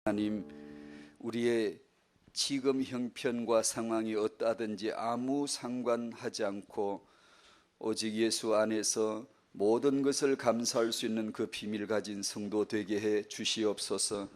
하나님, 우리의 지금 형편과 상황이 어떠하든지 아무 상관하지 않고 오직 예수 안에서 모든 것을 감사할 수 있는 그 비밀 가진 성도 되게 해 주시옵소서.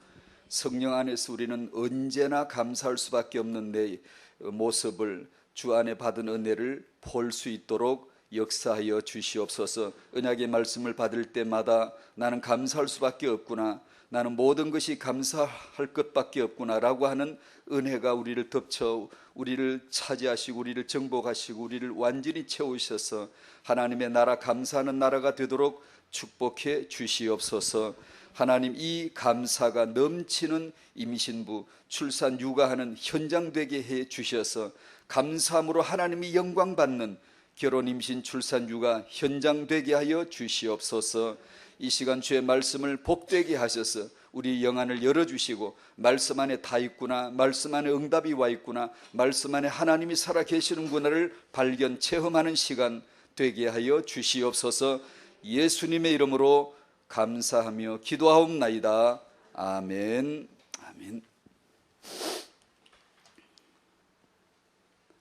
성령 안에서 우리는 언제나 감사할 수밖에 없는 내 모습을, 주 안에 받은 은혜를 볼 수 있도록 역사하여 주시옵소서. 언약의 말씀을 받을 때마다 나는 감사할 수밖에 없구나, 나는 모든 것이 감사할 것밖에 없구나 라고 하는 은혜가 우리를 덮쳐 우리를 차지하시고 우리를 정복하시고 우리를 완전히 채우셔서 하나님의 나라, 감사하는 나라가 되도록 축복해 주시옵소서. 하나님, 이 감사가 넘치는 임신부, 출산, 육아하는 현장 되게 해 주셔서 감사함으로 하나님이 영광 받는 결혼, 임신, 출산, 육아 현장 되게 하여 주시옵소서. 이 시간 주의 말씀을 복되게 하셔서 우리 영안을 열어주시고, 말씀 안에 다 있구나, 말씀 안에 응답이 와 있구나, 말씀 안에 하나님이 살아 계시는구나를 발견, 체험하는 시간 되게 하여 주시옵소서. 예수님의 이름으로 감사하며 기도하옵나이다. 아멘. 아멘.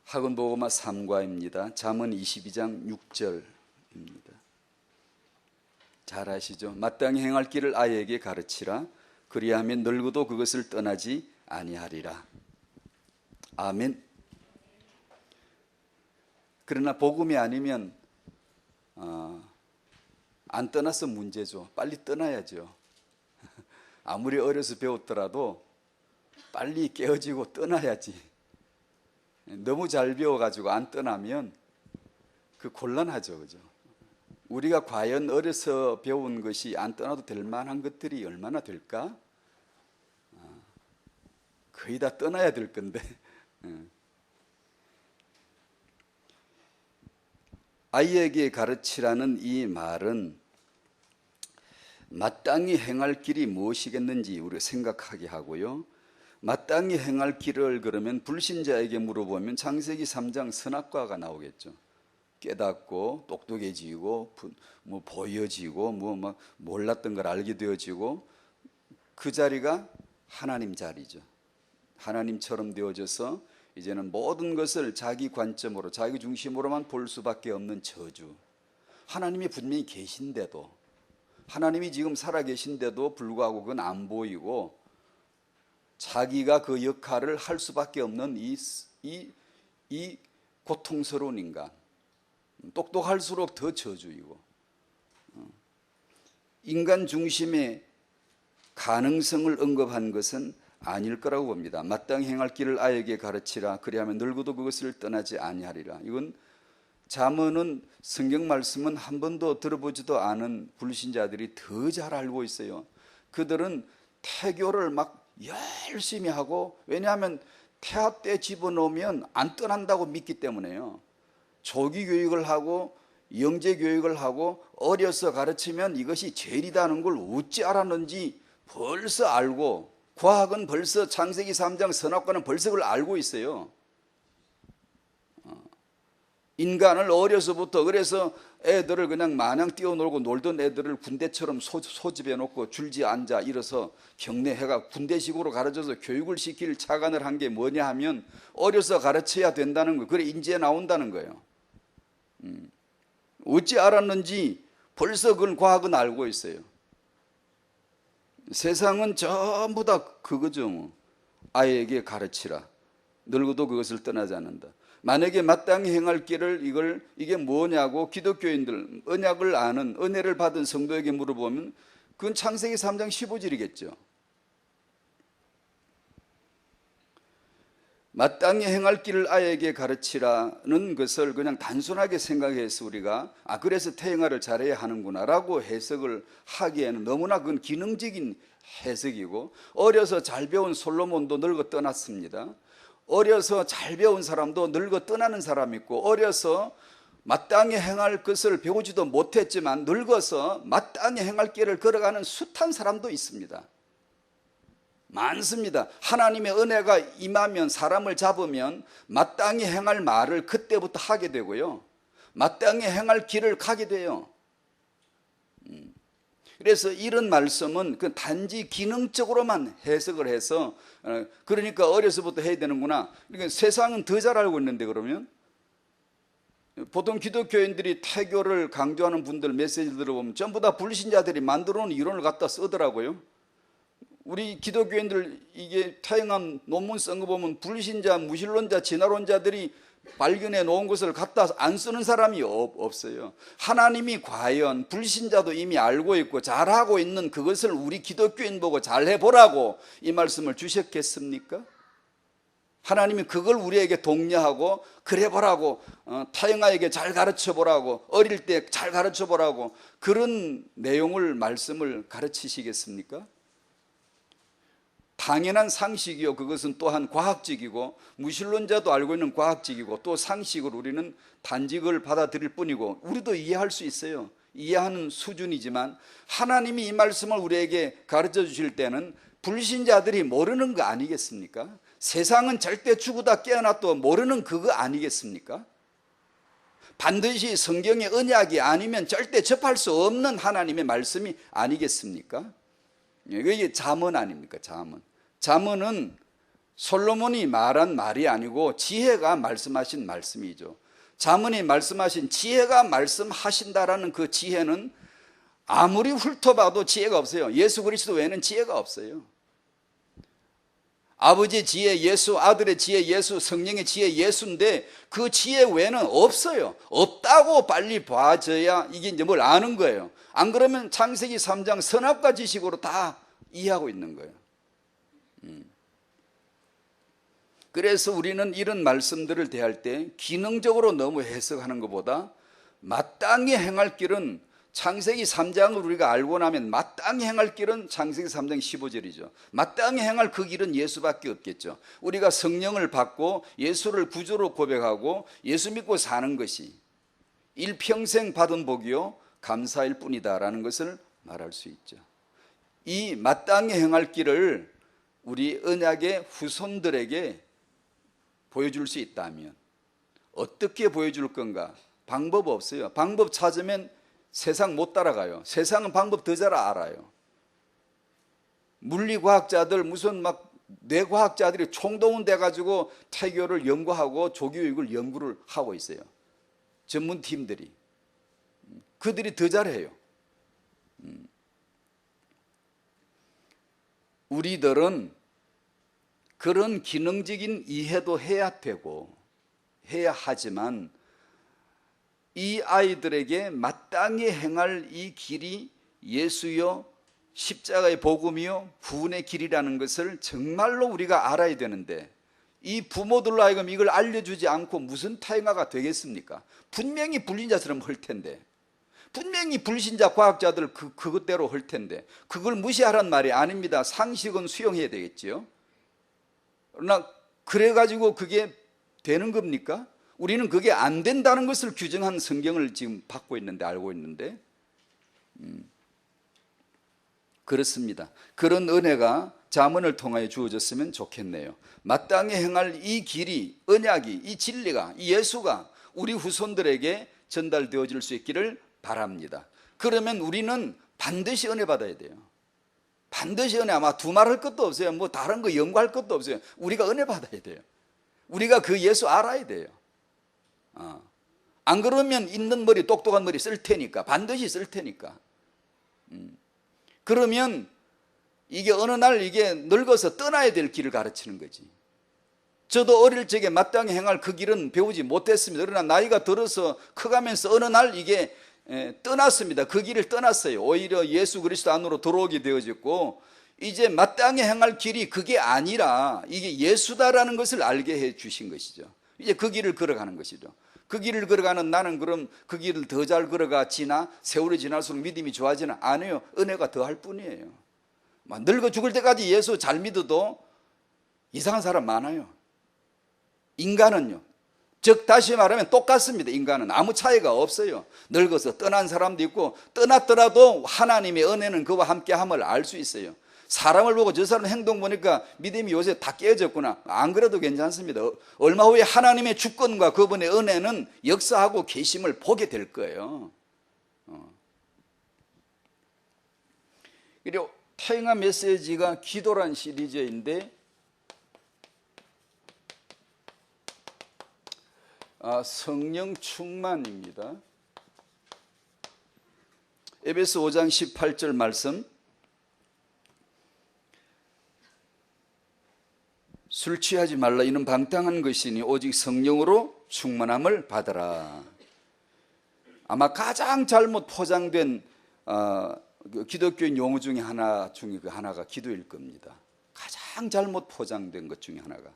학원보고마 3과입니다. 잠언 22장 6절입니다. 잘 아시죠? 마땅히 행할 길을 아이에게 가르치라. 그리하면 늙어도 그것을 떠나지 아니하리라. 아멘. 그러나 복음이 아니면 안 떠나서 문제죠. 빨리 떠나야죠. 아무리 어려서 배웠더라도 빨리 깨어지고 떠나야지. 너무 잘 배워가지고 안 떠나면 그 곤란하죠, 그죠? 우리가 과연 어려서 배운 것이 안 떠나도 될 만한 것들이 얼마나 될까? 거의 다 떠나야 될 건데. 아이에게 가르치라는 이 말은 마땅히 행할 길이 무엇이겠는지 우리가 생각하게 하고요. 마땅히 행할 길을 그러면 불신자에게 물어보면 창세기 3장 선악과가 나오겠죠. 깨닫고 똑똑해지고 보여지고 막 몰랐던 걸 알게 되어지고, 그 자리가 하나님 자리죠. 하나님처럼 되어져서 이제는 모든 것을 자기 관점으로, 자기 중심으로만 볼 수밖에 없는 저주. 하나님이 분명히 계신데도, 하나님이 지금 살아계신데도 불구하고 그건 안 보이고 자기가 그 역할을 할 수밖에 없는 이 고통스러운 인간. 똑똑할수록 더 저주이고, 인간 중심의 가능성을 언급한 것은 아닐 거라고 봅니다. 마땅히 행할 길을 아이에게 가르치라. 그리하면 늙어도 그것을 떠나지 아니하리라. 이건 잠언은, 성경 말씀은 한 번도 들어보지도 않은 불신자들이 더 잘 알고 있어요. 그들은 태교를 막 열심히 하고, 왜냐하면 태아 때 집어넣으면 안 떠난다고 믿기 때문에요. 조기 교육을 하고 영재 교육을 하고 어려서 가르치면 이것이 죄이다는 걸 어찌 알았는지 벌써 알고, 과학은 벌써 창세기 3장 선악과는 벌써 그걸 알고 있어요. 인간을 어려서부터, 그래서 애들을 그냥 마냥 뛰어놀고 놀던 애들을 군대처럼 소집해 놓고 줄지 앉아 일어서 경례해가 군대식으로 가르쳐서 교육을 시킬 차관을 한 게 뭐냐 하면 어려서 가르쳐야 된다는 거, 그래 인지에 나온다는 거예요. 어찌 알았는지 벌써 그걸 과학은 알고 있어요. 세상은 전부 다 그거죠. 아이에게 가르치라. 늙어도 그것을 떠나지 않는다. 만약에 마땅히 행할 길을, 이게 뭐냐고 기독교인들, 언약을 아는, 은혜를 받은 성도에게 물어보면 그건 창세기 3장 15절이겠죠. 마땅히 행할 길을 아이에게 가르치라는 것을 그냥 단순하게 생각해서 우리가 그래서 태영아를 잘해야 하는구나 라고 해석을 하기에는 너무나 그건 기능적인 해석이고, 어려서 잘 배운 솔로몬도 늙어 떠났습니다. 어려서 잘 배운 사람도 늙어 떠나는 사람이 있고, 어려서 마땅히 행할 것을 배우지도 못했지만 늙어서 마땅히 행할 길을 걸어가는 숱한 사람도 있습니다. 많습니다. 하나님의 은혜가 임하면, 사람을 잡으면 마땅히 행할 말을 그때부터 하게 되고요, 마땅히 행할 길을 가게 돼요. 그래서 이런 말씀은 그 단지 기능적으로만 해석을 해서 그러니까 어려서부터 해야 되는구나. 그러니까 세상은 더 잘 알고 있는데 그러면 보통 기독교인들이 태교를 강조하는 분들 메시지 들어보면 전부 다 불신자들이 만들어 놓은 이론을 갖다 쓰더라고요. 우리 기독교인들 이게 타영한 논문 쓴 거 보면 불신자, 무신론자, 진화론자들이 발견해 놓은 것을 갖다 안 쓰는 사람이 없어요. 하나님이 과연 불신자도 이미 알고 있고 잘하고 있는 그것을 우리 기독교인 보고 잘 해보라고 이 말씀을 주셨겠습니까? 하나님이 그걸 우리에게 독려하고 그래 보라고, 타영아에게 잘 가르쳐 보라고, 어릴 때 잘 가르쳐 보라고 그런 내용을 말씀을 가르치시겠습니까? 당연한 상식이요. 그것은 또한 과학적이고 무신론자도 알고 있는 과학적이고 또 상식을 우리는 단지 그걸 받아들일 뿐이고 우리도 이해할 수 있어요. 이해하는 수준이지만 하나님이 이 말씀을 우리에게 가르쳐 주실 때는 불신자들이 모르는 거 아니겠습니까? 세상은 절대 죽으다 깨어나도 모르는 그거 아니겠습니까? 반드시 성경의 언약이 아니면 절대 접할 수 없는 하나님의 말씀이 아니겠습니까? 이게 잠언 아닙니까? 잠언은 솔로몬이 말한 말이 아니고 지혜가 말씀하신 말씀이죠. 잠언이 말씀하신 지혜가 말씀하신다라는 그 지혜는 아무리 훑어봐도 지혜가 없어요. 예수 그리스도 외에는 지혜가 없어요. 아버지의 지혜 예수, 아들의 지혜 예수, 성령의 지혜 예수인데 그 지혜 외에는 없어요. 없다고 빨리 봐줘야 이게 이제 뭘 아는 거예요. 안 그러면 창세기 3장 선악과 지식으로 다 이해하고 있는 거예요. 그래서 우리는 이런 말씀들을 대할 때 기능적으로 너무 해석하는 것보다 마땅히 행할 길은 창세기 3장을 우리가 알고 나면 마땅히 행할 길은 창세기 3장 15절이죠. 마땅히 행할 그 길은 예수밖에 없겠죠. 우리가 성령을 받고 예수를 구주로 고백하고 예수 믿고 사는 것이 일평생 받은 복이요 감사일 뿐이다라는 것을 말할 수 있죠. 이 마땅히 행할 길을 우리 언약의 후손들에게 보여줄 수 있다면 어떻게 보여줄 건가? 방법 없어요. 방법 찾으면 세상 못 따라가요. 세상은 방법 더 잘 알아요. 물리과학자들 무슨 막 뇌과학자들이 총동원돼 가지고 태교를 연구하고 조교육을 연구를 하고 있어요. 전문팀들이. 그들이 더 잘해요. 우리들은 그런 기능적인 이해도 해야 되고 해야 하지만 이 아이들에게 마땅히 행할 이 길이 예수요 십자가의 복음이요 구원의 길이라는 것을 정말로 우리가 알아야 되는데 이 부모들로 하여금 이걸 알려주지 않고 무슨 타영아가 되겠습니까? 분명히 불신자처럼 할 텐데, 분명히 불신자 과학자들 그것대로 할 텐데 그걸 무시하란 말이 아닙니다. 상식은 수용해야 되겠지요. 그러나 그래가지고 그게 되는 겁니까? 우리는 그게 안 된다는 것을 규정한 성경을 지금 받고 있는데, 알고 있는데 그렇습니다. 그런 은혜가 잠언을 통하여 주어졌으면 좋겠네요. 마땅히 행할 이 길이, 언약이, 이 진리가, 이 예수가 우리 후손들에게 전달되어질 수 있기를 바랍니다. 그러면 우리는 반드시 은혜 받아야 돼요. 반드시 은혜. 아마 두말할 것도 없어요. 뭐 다른 거 연구할 것도 없어요. 우리가 은혜 받아야 돼요. 우리가 그 예수 알아야 돼요. 안 그러면 있는 머리, 똑똑한 머리 쓸 테니까, 반드시 쓸 테니까. 그러면 이게 어느 날 이게 늙어서 떠나야 될 길을 가르치는 거지. 저도 어릴 적에 마땅히 행할 그 길은 배우지 못했습니다. 그러나 나이가 들어서 커가면서 어느 날 이게 떠났습니다. 그 길을 떠났어요. 오히려 예수 그리스도 안으로 들어오게 되어졌고 이제 마땅히 행할 길이 그게 아니라 이게 예수다라는 것을 알게 해 주신 것이죠. 이제 그 길을 걸어가는 것이죠. 그 길을 걸어가는 나는 그럼 그 길을 더 잘 걸어가 지나 세월이 지날수록 믿음이 좋아지나? 아니에요. 은혜가 더할 뿐이에요. 늙어 죽을 때까지 예수 잘 믿어도 이상한 사람 많아요. 인간은요, 즉 다시 말하면 똑같습니다. 인간은 아무 차이가 없어요. 늙어서 떠난 사람도 있고 떠났더라도 하나님의 은혜는 그와 함께함을 알 수 있어요. 사람을 보고 저 사람 행동 보니까 믿음이 요새 다 깨어졌구나, 안 그래도 괜찮습니다. 얼마 후에 하나님의 주권과 그분의 은혜는 역사하고 계심을 보게 될 거예요. 그리고 태영아 메시지가 기도란 시리즈인데 성령 충만입니다. 에베소 5장 18절 말씀, 술 취하지 말라. 이는 방탕한 것이니 오직 성령으로 충만함을 받으라. 아마 가장 잘못 포장된 기독교인 용어 중에 하나가 기도일 겁니다. 가장 잘못 포장된 것 중에 하나가.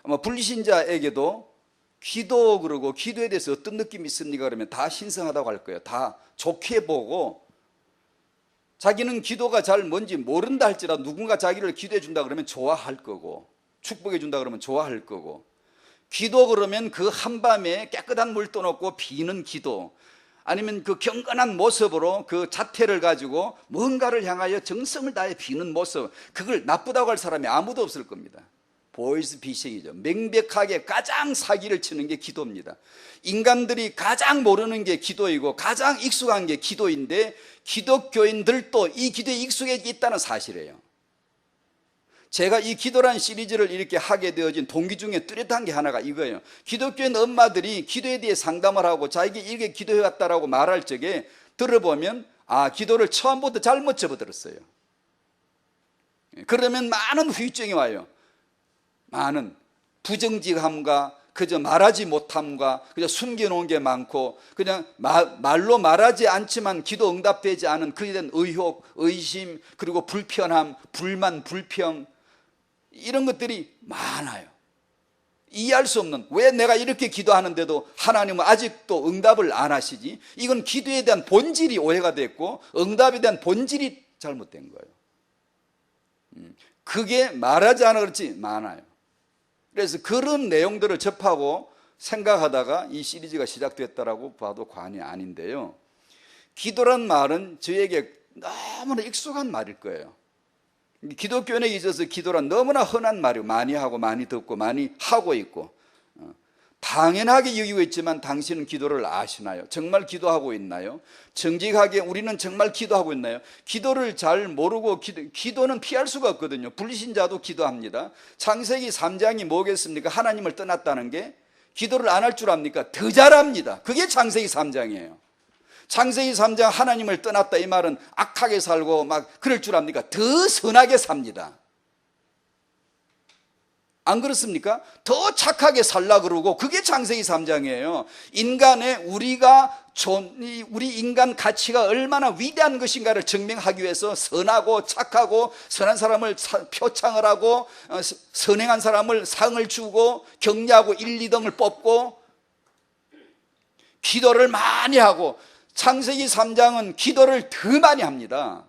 아마 불신자에게도 기도 그러고 기도에 대해서 어떤 느낌이 있습니까? 그러면 다 신성하다고 할 거예요. 다 좋게 보고, 자기는 기도가 잘 뭔지 모른다 할지라도 누군가 자기를 기도해 준다 그러면 좋아할 거고, 축복해 준다 그러면 좋아할 거고, 기도 그러면 그 한밤에 깨끗한 물 떠놓고 비는 기도, 아니면 그 경건한 모습으로 그 자태를 가지고 뭔가를 향하여 정성을 다해 비는 모습, 그걸 나쁘다고 할 사람이 아무도 없을 겁니다. 보이스피싱이죠. 명백하게 가장 사기를 치는 게 기도입니다. 인간들이 가장 모르는 게 기도이고 가장 익숙한 게 기도인데, 기독교인들도 이 기도에 익숙해져 있다는 사실이에요. 제가 이 기도란 시리즈를 이렇게 하게 되어진 동기 중에 뚜렷한 게 하나가 이거예요. 기독교인 엄마들이 기도에 대해 상담을 하고 자기가 이렇게 기도해왔다라고 말할 적에 들어보면 기도를 처음부터 잘못 접어들었어요. 그러면 많은 후유증이 와요. 많은 부정직함과 그저 말하지 못함과 그저 숨겨놓은 게 많고, 그냥 말로 말하지 않지만 기도 응답되지 않은 그에 대한 의혹, 의심, 그리고 불편함, 불만, 불평, 이런 것들이 많아요. 이해할 수 없는, 왜 내가 이렇게 기도하는데도 하나님은 아직도 응답을 안 하시지? 이건 기도에 대한 본질이 오해가 됐고 응답에 대한 본질이 잘못된 거예요. 그게 말하지 않아 그렇지 많아요. 그래서 그런 내용들을 접하고 생각하다가 이 시리즈가 시작됐다라고 봐도 과언이 아닌데요, 기도란 말은 저에게 너무나 익숙한 말일 거예요. 기독교인에게 있어서 기도란 너무나 흔한 말이고 많이 하고 많이 듣고 많이 하고 있고 당연하게 여기고 있지만, 당신은 기도를 아시나요? 정말 기도하고 있나요? 정직하게 우리는 정말 기도하고 있나요? 기도를 잘 모르고 기도는 피할 수가 없거든요. 불신자도 기도합니다. 창세기 3장이 뭐겠습니까? 하나님을 떠났다는 게. 기도를 안 할 줄 압니까? 더 잘합니다. 그게 창세기 3장이에요 창세기 3장 하나님을 떠났다 이 말은 악하게 살고 막 그럴 줄 압니까? 더 선하게 삽니다. 안 그렇습니까? 더 착하게 살라 그러고, 그게 창세기 3장이에요 우리 인간 가치가 얼마나 위대한 것인가를 증명하기 위해서 선하고 착하고 선한 사람을 표창을 하고 선행한 사람을 상을 주고 격려하고 1, 2등을 뽑고 기도를 많이 하고, 창세기 3장은 기도를 더 많이 합니다.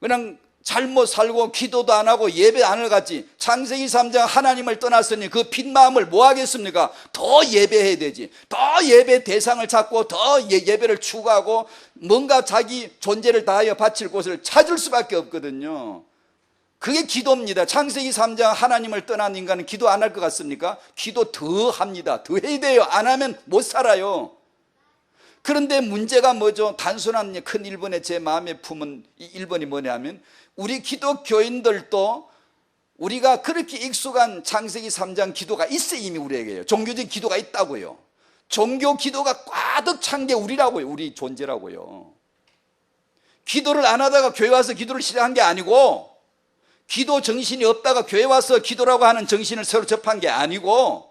그냥 잘못 살고 기도도 안 하고 예배 안 할 같지. 창세기 3장 하나님을 떠났으니 그 빈 마음을 뭐 하겠습니까? 더 예배해야 되지. 더 예배 대상을 찾고 더 예배를 추구하고 뭔가 자기 존재를 다하여 바칠 곳을 찾을 수밖에 없거든요. 그게 기도입니다. 창세기 3장 하나님을 떠난 인간은 기도 안 할 것 같습니까? 기도 더 합니다. 더 해야 돼요. 안 하면 못 살아요. 그런데 문제가 뭐죠? 단순한 큰 1번에 제 마음에 품은 이 1번이 뭐냐면, 우리 기독교인들도 우리가 그렇게 익숙한 창세기 3장 기도가 있어요. 이미 우리에게요. 종교적인 기도가 있다고요. 종교 기도가 꽈득 찬 게 우리라고요. 우리 존재라고요. 기도를 안 하다가 교회 와서 기도를 시작한 게 아니고, 기도 정신이 없다가 교회 와서 기도라고 하는 정신을 새로 접한 게 아니고,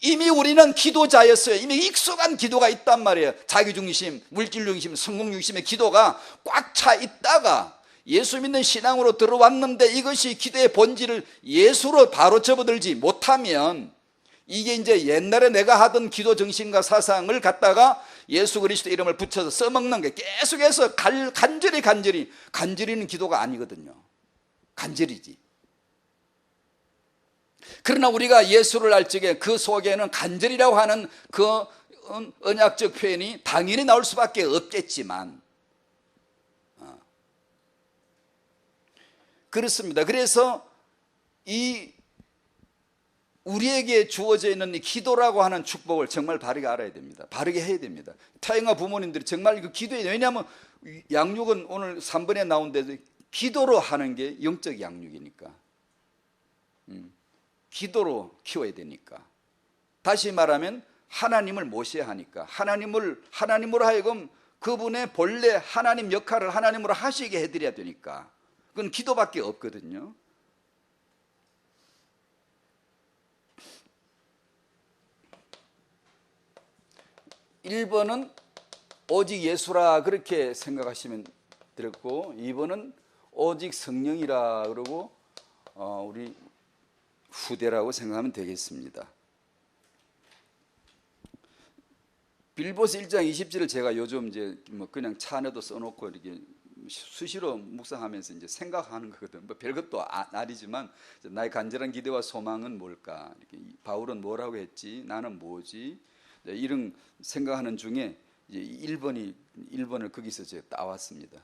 이미 우리는 기도자였어요. 이미 익숙한 기도가 있단 말이에요. 자기중심, 물질중심, 성공중심의 기도가 꽉 차 있다가 예수 믿는 신앙으로 들어왔는데, 이것이 기도의 본질을 예수로 바로 접어들지 못하면, 이게 이제 옛날에 내가 하던 기도 정신과 사상을 갖다가 예수 그리스도 이름을 붙여서 써먹는 게 계속해서 간절히는 기도가 아니거든요. 간절이지. 그러나 우리가 예수를 알 적에 그 속에는 간절이라고 하는 그 언약적 표현이 당연히 나올 수밖에 없겠지만, 그렇습니다. 그래서 이 우리에게 주어져 있는 이 기도라고 하는 축복을 정말 바르게 알아야 됩니다. 바르게 해야 됩니다. 타영아 부모님들이 정말 그 기도에, 왜냐하면 양육은 오늘 3번에 나온 데도 기도로 하는 게 영적 양육이니까, 기도로 키워야 되니까. 다시 말하면 하나님을 모셔야 하니까, 하나님으로 하여금 그분의 본래 하나님 역할을 하나님으로 하시게 해드려야 되니까. 그건 기도밖에 없거든요. (1번은) 오직 예수라 그렇게 생각하시면 되고, (2번은) 오직 성령이라 그러고 우리 후대라고 생각하면 되겠습니다. 빌보스 1장 20절을 제가 요즘 이제 뭐 그냥 차 안에도 써놓고 이렇게 수시로 묵상하면서 이제 생각하는 거거든. 뭐 별것도 아니지만, 나의 간절한 기대와 소망은 뭘까? 이렇게 바울은 뭐라고 했지? 나는 뭐지? 이런 생각하는 중에 이제 1번을 거기서 제가 따왔습니다.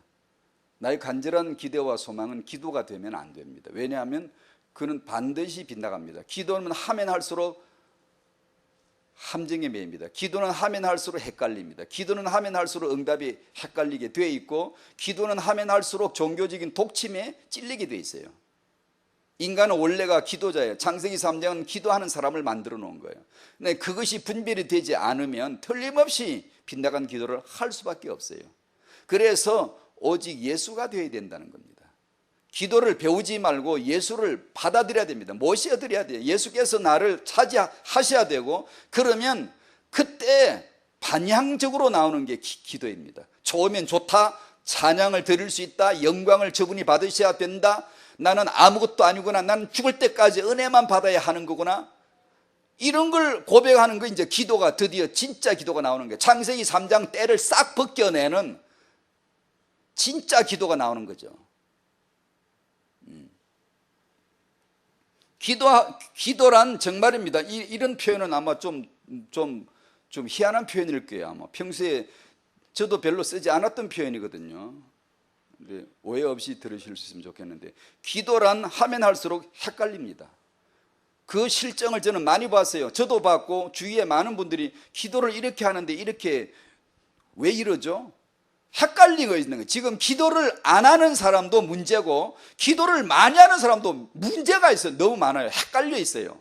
나의 간절한 기대와 소망은 기도가 되면 안 됩니다. 왜냐하면 그는 반드시 빗나갑니다. 기도는 하면 할수록 함정에 매입니다. 기도는 하면 할수록 헷갈립니다. 기도는 하면 할수록 응답이 헷갈리게 돼 있고, 기도는 하면 할수록 종교적인 독침에 찔리게 돼 있어요. 인간은 원래가 기도자예요. 창세기 3장은 기도하는 사람을 만들어 놓은 거예요. 근데 그것이 분별이 되지 않으면 틀림없이 빗나간 기도를 할 수밖에 없어요. 그래서 오직 예수가 되어야 된다는 겁니다. 기도를 배우지 말고 예수를 받아들여야 됩니다. 모셔드려야 돼요. 예수께서 나를 차지하셔야 되고, 그러면 그때 반향적으로 나오는 게 기도입니다. 좋으면 좋다, 찬양을 드릴 수 있다, 영광을 저분이 받으셔야 된다, 나는 아무것도 아니구나, 나는 죽을 때까지 은혜만 받아야 하는 거구나, 이런 걸 고백하는 거, 이제 기도가 드디어 진짜 기도가 나오는 거예요. 창세기 3장 때를 싹 벗겨내는 진짜 기도가 나오는 거죠. 기도란 정말입니다. 이런 표현은 아마 좀 희한한 표현일 거예요. 아마 평소에 저도 별로 쓰지 않았던 표현이거든요. 근데 오해 없이 들으실 수 있으면 좋겠는데, 기도란 하면 할수록 헷갈립니다. 그 실정을 저는 많이 봤어요. 저도 봤고 주위에 많은 분들이 기도를 이렇게 하는데 이렇게 왜 이러죠? 헷갈리고 있는 거예요. 지금 기도를 안 하는 사람도 문제고, 기도를 많이 하는 사람도 문제가 있어요. 너무 많아요. 헷갈려 있어요.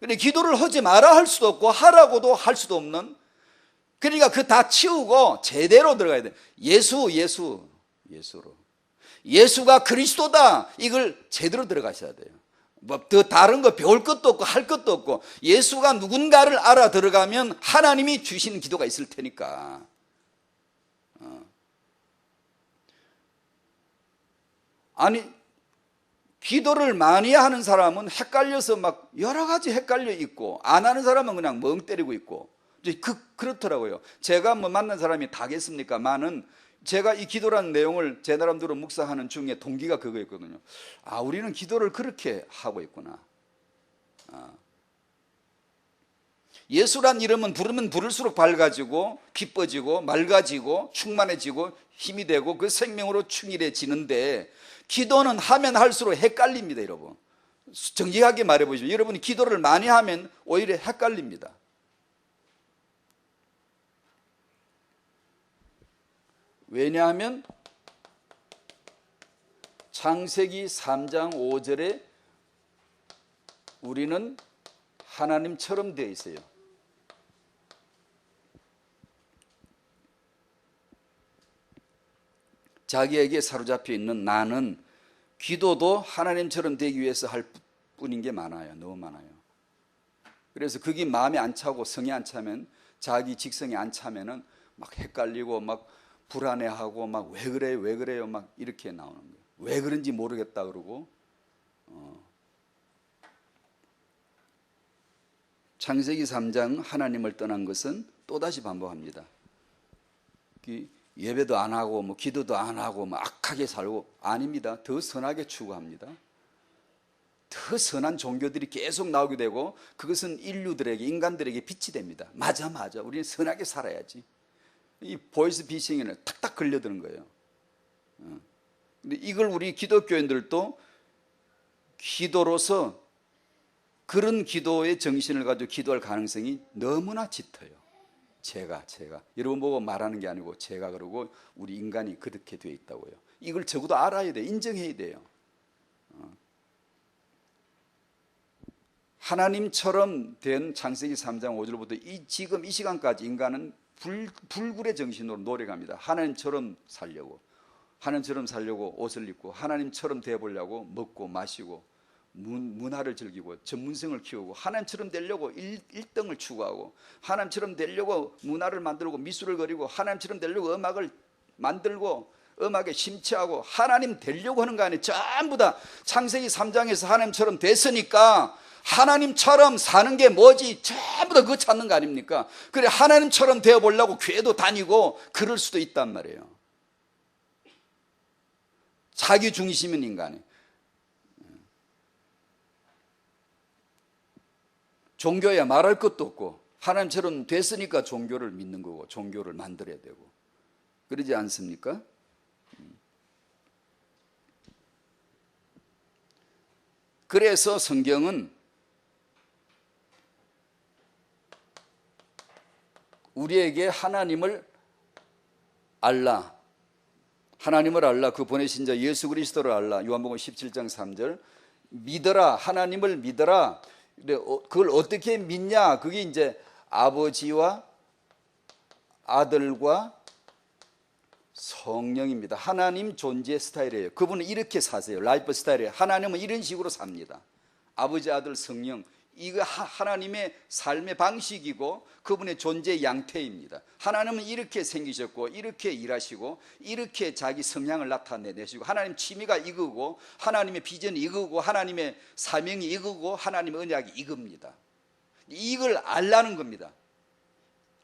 근데 기도를 하지 마라 할 수도 없고 하라고도 할 수도 없는, 그러니까 그 다 치우고 제대로 들어가야 돼요. 예수로. 예수가 그리스도다, 이걸 제대로 들어가셔야 돼요. 뭐 더 다른 거 배울 것도 없고 할 것도 없고, 예수가 누군가를 알아 들어가면 하나님이 주시는 기도가 있을 테니까. 아니, 기도를 많이 하는 사람은 헷갈려서 막 여러 가지 헷갈려 있고, 안 하는 사람은 그냥 멍 때리고 있고, 그렇더라고요. 제가 뭐 만난 사람이 다겠습니까? 많은, 제가 이 기도라는 내용을 제 나름대로 묵상하는 중에 동기가 그거였거든요. 아, 우리는 기도를 그렇게 하고 있구나. 예수란 이름은 부르면 부를수록 밝아지고 기뻐지고 맑아지고 충만해지고 힘이 되고 그 생명으로 충실해지는데, 기도는 하면 할수록 헷갈립니다. 여러분, 정직하게 말해보시죠. 여러분이 기도를 많이 하면 오히려 헷갈립니다. 왜냐하면 창세기 3장 5절에 우리는 하나님처럼 되어 있어요. 자기에게 사로잡혀 있는 나는 기도도 하나님처럼 되기 위해서 할 뿐인 게 많아요. 너무 많아요. 그래서 그게 마음에 안 차고 성에 안 차면, 자기 직성에 안 차면은 막 헷갈리고 막 불안해하고 막 왜 그래요 막 이렇게 나오는 거예요. 왜 그런지 모르겠다 그러고. 창세기 3장 하나님을 떠난 것은 또다시 반복합니다. 예배도 안 하고 뭐 기도도 안 하고 뭐 악하게 살고, 아닙니다. 더 선하게 추구합니다. 더 선한 종교들이 계속 나오게 되고, 그것은 인간들에게 빛이 됩니다. 맞아 우리는 선하게 살아야지. 이 보이스 피싱에는 탁탁 걸려드는 거예요. 근데 이걸 우리 기독교인들도 기도로서 그런 기도의 정신을 가지고 기도할 가능성이 너무나 짙어요. 제가 여러분 보고 말하는 게 아니고 제가 그러고 우리 인간이 그렇게 되어 있다고요. 이걸 적어도 알아야 돼요. 인정해야 돼요. 하나님처럼 된 창세기 3장 5절부터 지금 이 시간까지 인간은 불굴의 정신으로 노력합니다. 하나님처럼 살려고 옷을 입고 하나님처럼 되어보려고 먹고 마시고 문화를 즐기고 전문성을 키우고 하나님처럼 되려고 1등을 추구하고 하나님처럼 되려고 문화를 만들고 미술을 그리고 하나님처럼 되려고 음악을 만들고 음악에 심취하고 하나님 되려고 하는 거 아니에요. 전부 다 창세기 3장에서 하나님처럼 됐으니까 하나님처럼 사는 게 뭐지? 전부 다 그거 찾는 거 아닙니까? 그래 하나님처럼 되어보려고 교회도 다니고 그럴 수도 있단 말이에요. 자기 중심인 인간이. 종교야 말할 것도 없고 하나님처럼 됐으니까 종교를 믿는 거고 종교를 만들어야 되고 그러지 않습니까? 그래서 성경은 우리에게 하나님을 알라, 그 보내신 자 예수 그리스도를 알라, 요한복음 17장 3절 믿어라, 하나님을 믿어라. 그걸 어떻게 믿냐? 그게 이제 아버지와 아들과 성령입니다. 하나님 존재 스타일이에요. 그분은 이렇게 사세요. 라이프 스타일이에요. 하나님은 이런 식으로 삽니다. 아버지, 아들, 성령, 이거 하나님의 삶의 방식이고 그분의 존재 양태입니다. 하나님은 이렇게 생기셨고 이렇게 일하시고 이렇게 자기 성향을 나타내시고 하나님 취미가 이거고 하나님의 비전이 이거고 하나님의 사명이 이거고 하나님의 언약이 이겁니다. 이걸 알라는 겁니다.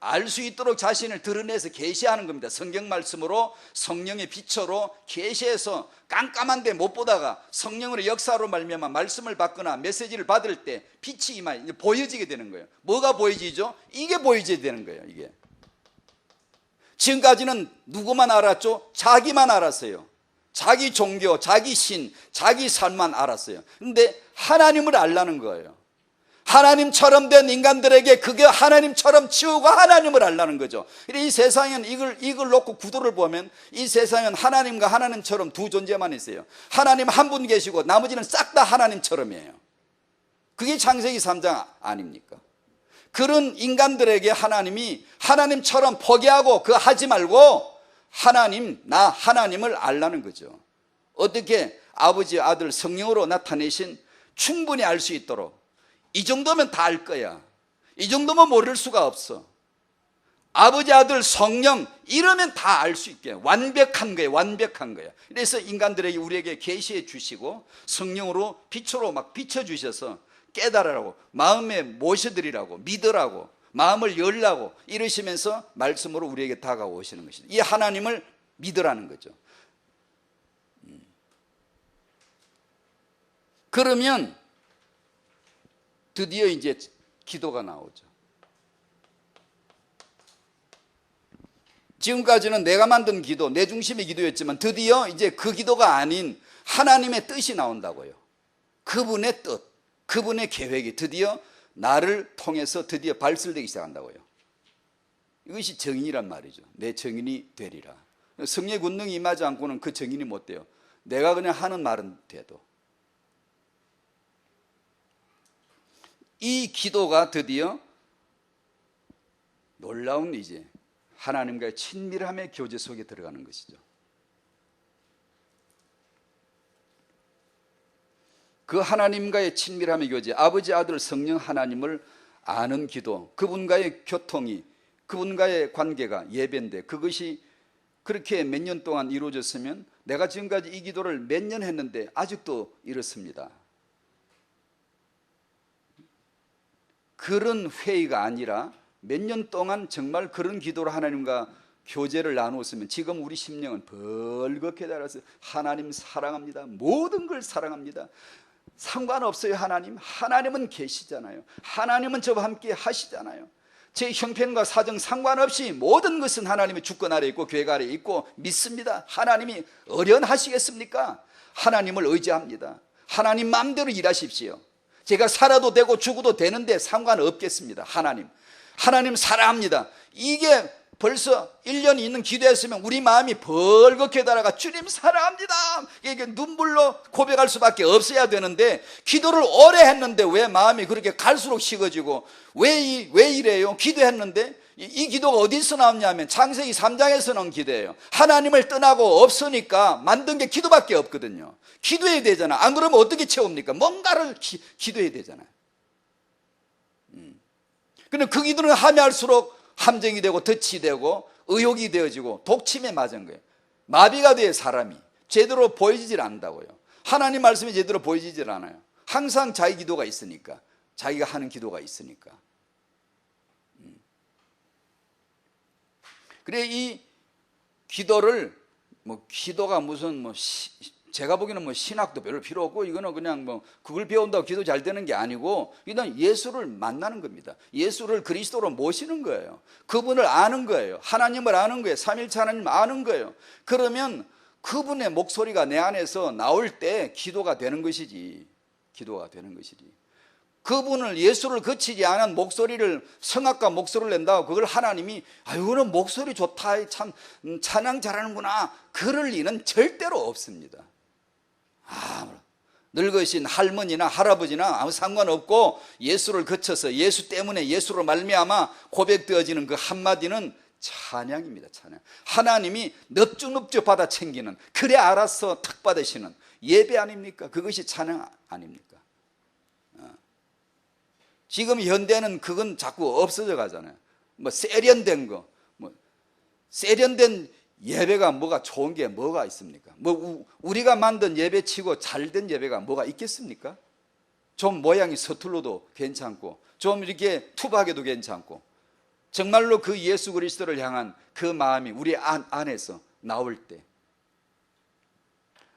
알 수 있도록 자신을 드러내서 계시하는 겁니다. 성경 말씀으로 성령의 빛으로 계시해서 깜깜한데 못 보다가 성령으로 역사로 말미암아 말씀을 받거나 메시지를 받을 때 빛이 임하여 보여지게 되는 거예요. 뭐가 보여지죠? 이게 보여져야 되는 거예요. 이게 지금까지는 누구만 알았죠? 자기만 알았어요. 자기 종교, 자기 신, 자기 삶만 알았어요. 근데 하나님을 알라는 거예요. 하나님처럼 된 인간들에게 그게 하나님처럼 치우고 하나님을 알라는 거죠. 이 세상엔 이걸 놓고 구도를 보면 이 세상은 하나님과 하나님처럼 두 존재만 있어요. 하나님 한 분 계시고 나머지는 싹 다 하나님처럼이에요. 그게 창세기 3장 아닙니까? 그런 인간들에게 하나님이 하나님처럼 포기하고 그거 하지 말고 나 하나님을 알라는 거죠. 어떻게? 아버지, 아들, 성령으로 나타내신 충분히 알 수 있도록. 이 정도면 다 알 거야. 이 정도면 모를 수가 없어. 아버지, 아들, 성령 이러면 다 알 수 있게 완벽한 거예요. 완벽한 거예요. 그래서 인간들에게 우리에게 계시해 주시고 성령으로 빛으로 막 비춰주셔서 깨달으라고 마음에 모셔드리라고 믿으라고 마음을 열라고 이러시면서 말씀으로 우리에게 다가오시는 것이죠. 이 하나님을 믿으라는 거죠. 그러면 드디어 이제 기도가 나오죠. 지금까지는 내가 만든 기도, 내 중심의 기도였지만 드디어 이제 그 기도가 아닌 하나님의 뜻이 나온다고요. 그분의 뜻, 그분의 계획이 드디어 나를 통해서 드디어 발설되기 시작한다고요. 이것이 정인이란 말이죠. 내 정인이 되리라. 성령의 권능이 임하지 않고는 그 정인이 못 돼요. 내가 그냥 하는 말은 돼도. 이 기도가 드디어 놀라운 이제 하나님과의 친밀함의 교제 속에 들어가는 것이죠. 그 하나님과의 친밀함의 교제, 아버지, 아들, 성령 하나님을 아는 기도, 그분과의 교통이, 그분과의 관계가 예배인데 그것이 그렇게 몇 년 동안 이루어졌으면 내가 지금까지 이 기도를 몇 년 했는데 아직도 이렇습니다. 그런 회의가 아니라 몇 년 동안 정말 그런 기도로 하나님과 교제를 나누었으면 지금 우리 심령은 벌겋게 달아서 하나님 사랑합니다. 모든 걸 사랑합니다. 상관없어요. 하나님은 계시잖아요. 하나님은 저와 함께 하시잖아요. 제 형편과 사정 상관없이 모든 것은 하나님의 주권 아래 있고 계획 아래 있고 믿습니다. 하나님이 어련하시겠습니까? 하나님을 의지합니다. 하나님 마음대로 일하십시오. 제가 살아도 되고 죽어도 되는데 상관없겠습니다. 하나님 사랑합니다. 이게 벌써 1년이 있는 기도했으면 우리 마음이 벌겋게 달아가 주님 사랑합니다, 이게 눈물로 고백할 수밖에 없어야 되는데, 기도를 오래 했는데 왜 마음이 그렇게 갈수록 식어지고, 왜 이래요? 기도했는데 이 기도가 어디서 나왔냐면 창세기 3장에서 나온 기도예요. 하나님을 떠나고 없으니까 만든 게 기도밖에 없거든요. 기도해야 되잖아. 안 그러면 어떻게 채웁니까? 뭔가를 기도해야 되잖아요. 근데 그 기도는 하면 할수록 함정이 되고 덫이 되고 의욕이 되어지고 독침에 맞은 거예요. 마비가 돼, 사람이 제대로 보여지질 않는다고요. 하나님 말씀이 제대로 보여지질 않아요. 항상 자기 기도가 있으니까, 자기가 하는 기도가 있으니까. 그래, 이 기도를 기도가 무슨 제가 보기에는 신학도 별로 필요 없고, 이거는 그냥 그걸 배운다고 기도 잘 되는 게 아니고, 이건 예수를 만나는 겁니다. 예수를 그리스도로 모시는 거예요. 그분을 아는 거예요. 하나님을 아는 거예요. 삼일체 하나님을 아는 거예요. 그러면 그분의 목소리가 내 안에서 나올 때 기도가 되는 것이지. 기도가 되는 것이지. 그분을, 예수를 거치지 않은 목소리를, 성악가 목소리를 낸다고 그걸 하나님이 이거는 목소리 좋다, 참 찬양 잘하는구나, 그럴 리는 절대로 없습니다. 늙으신 할머니나 할아버지나 아무 상관없고, 예수를 거쳐서 예수 때문에, 예수로 말미암아 고백되어지는 그 한마디는 찬양입니다. 찬양. 하나님이 넙죽넙죽 받아 챙기는, 그래 알아서 탁 받으시는 예배 아닙니까? 그것이 찬양 아닙니까? 지금 현대는 그건 자꾸 없어져 가잖아요. 세련된 거, 세련된 예배가 뭐가 좋은 게 뭐가 있습니까? 우리가 만든 예배치고 잘된 예배가 뭐가 있겠습니까? 좀 모양이 서툴러도 괜찮고, 좀 이렇게 투박해도 괜찮고, 정말로 그 예수 그리스도를 향한 그 마음이 우리 안에서 나올 때,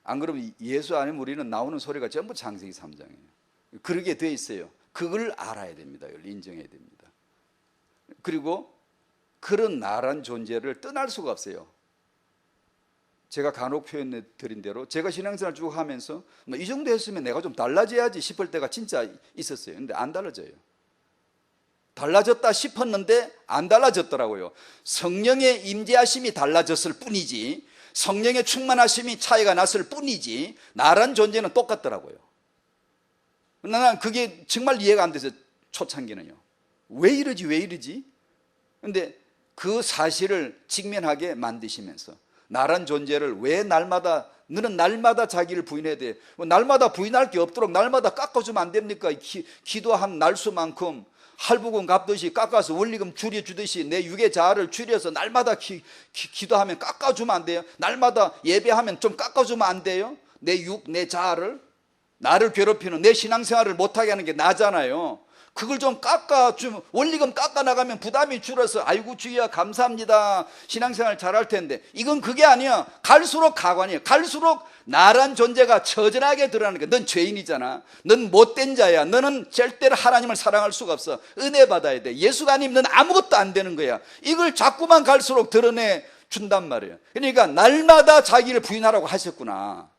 안 그러면 예수 아니면 우리는 나오는 소리가 전부 창세기 3장이에요. 그러게 돼 있어요. 그걸 알아야 됩니다. 그걸 인정해야 됩니다. 그리고 그런 나란 존재를 떠날 수가 없어요. 제가 간혹 표현해 드린 대로 제가 신앙생활 쭉 하면서 이 정도 했으면 내가 좀 달라져야지 싶을 때가 진짜 있었어요. 근데 안 달라져요. 달라졌다 싶었는데 안 달라졌더라고요. 성령의 임재하심이 달라졌을 뿐이지, 성령의 충만하심이 차이가 났을 뿐이지, 나란 존재는 똑같더라고요. 난 그게 정말 이해가 안 돼서, 초창기는요. 왜 이러지? 근데 그 사실을 직면하게 만드시면서, 나란 존재를 왜 날마다, 너는 날마다 자기를 부인해야 돼. 날마다 부인할 게 없도록 날마다 깎아주면 안 됩니까? 기도한 날수만큼 할부금 갚듯이 깎아서 원리금 줄여주듯이 내 육의 자아를 줄여서 날마다 기도하면 깎아주면 안 돼요? 날마다 예배하면 좀 깎아주면 안 돼요? 내 육, 내 자아를, 나를 괴롭히는 내 신앙생활을 못하게 하는 게 나잖아요. 그걸 좀 깎아주면, 원리금 깎아나가면 부담이 줄어서 아이고 주여 감사합니다, 신앙생활 잘할 텐데, 이건 그게 아니야. 갈수록 가관이에요. 갈수록 나란 존재가 처절하게 드러나는 거야. 넌 죄인이잖아. 넌 못된 자야. 너는 절대로 하나님을 사랑할 수가 없어. 은혜 받아야 돼. 예수가 아니면 넌 아무것도 안 되는 거야. 이걸 자꾸만 갈수록 드러내 준단 말이에요. 그러니까 날마다 자기를 부인하라고 하셨구나.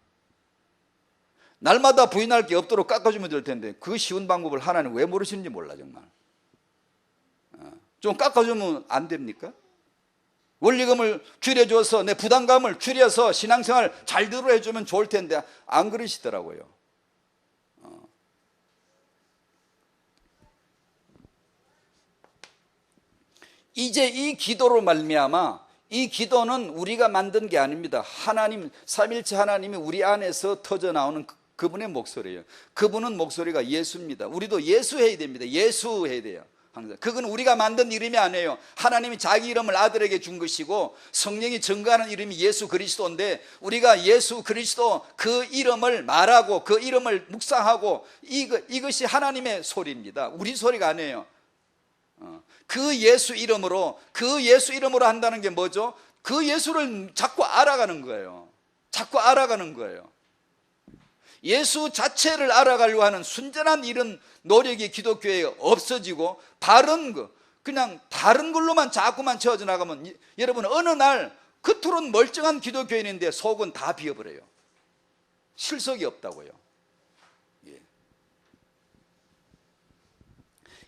날마다 부인할 게 없도록 깎아주면 될 텐데, 그 쉬운 방법을 하나님 왜 모르시는지 몰라 정말. 좀 깎아주면 안 됩니까? 원리금을 줄여줘서 내 부담감을 줄여서 신앙생활 잘 들어 해주면 좋을 텐데 안 그러시더라고요. 이제 이 기도로 말미암아, 이 기도는 우리가 만든 게 아닙니다. 하나님, 삼일체 하나님이 우리 안에서 터져나오는 그분의 목소리예요. 그분은 목소리가 예수입니다. 우리도 예수해야 됩니다. 예수해야 돼요. 항상. 그건 우리가 만든 이름이 아니에요. 하나님이 자기 이름을 아들에게 준 것이고, 성령이 증거하는 이름이 예수 그리스도인데, 우리가 예수 그리스도 그 이름을 말하고 그 이름을 묵상하고, 이것이 하나님의 소리입니다. 우리 소리가 아니에요. 그 예수 이름으로 한다는 게 뭐죠? 그 예수를 자꾸 알아가는 거예요. 자꾸 알아가는 거예요. 예수 자체를 알아가려고 하는 순전한 이런 노력이 기독교에 없어지고, 그냥 다른 걸로만 자꾸만 채워져 나가면, 여러분 어느 날 겉으로는 멀쩡한 기독교인인데 속은 다 비어버려요. 실속이 없다고요.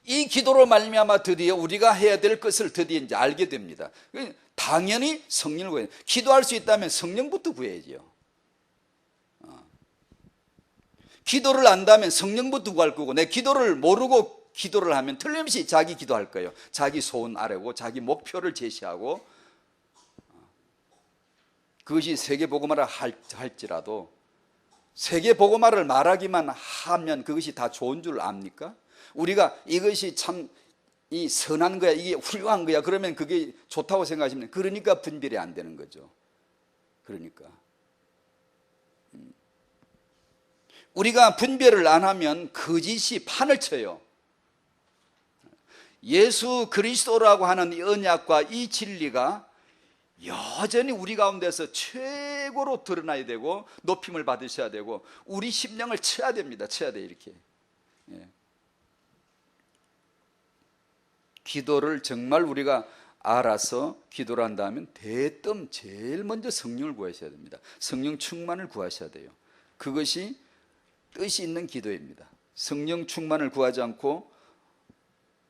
이 기도로 말미암아 드디어 우리가 해야 될 것을 드디어 이제 알게 됩니다. 당연히 성령을 구해야 돼요. 기도할 수 있다면 성령부터 구해야죠. 기도를 안다면 성령부터 구할 거고, 내 기도를 모르고 기도를 하면 틀림없이 자기 기도할 거예요. 자기 소원 아래고 자기 목표를 제시하고, 그것이 세계복음화를 할지라도 세계복음화를 말하기만 하면 그것이 다 좋은 줄 압니까? 우리가 이것이 참 이 선한 거야, 이게 훌륭한 거야, 그러면 그게 좋다고 생각하시면, 그러니까 분별이 안 되는 거죠. 그러니까 우리가 분별을 안 하면 거짓이 판을 쳐요. 예수 그리스도라고 하는 이 언약과 이 진리가 여전히 우리 가운데서 최고로 드러나야 되고 높임을 받으셔야 되고, 우리 심령을 쳐야 됩니다. 쳐야 돼, 이렇게. 기도를 정말 우리가 알아서 기도를 한다면 대뜸 제일 먼저 성령을 구하셔야 됩니다. 성령 충만을 구하셔야 돼요. 그것이 뜻이 있는 기도입니다. 성령 충만을 구하지 않고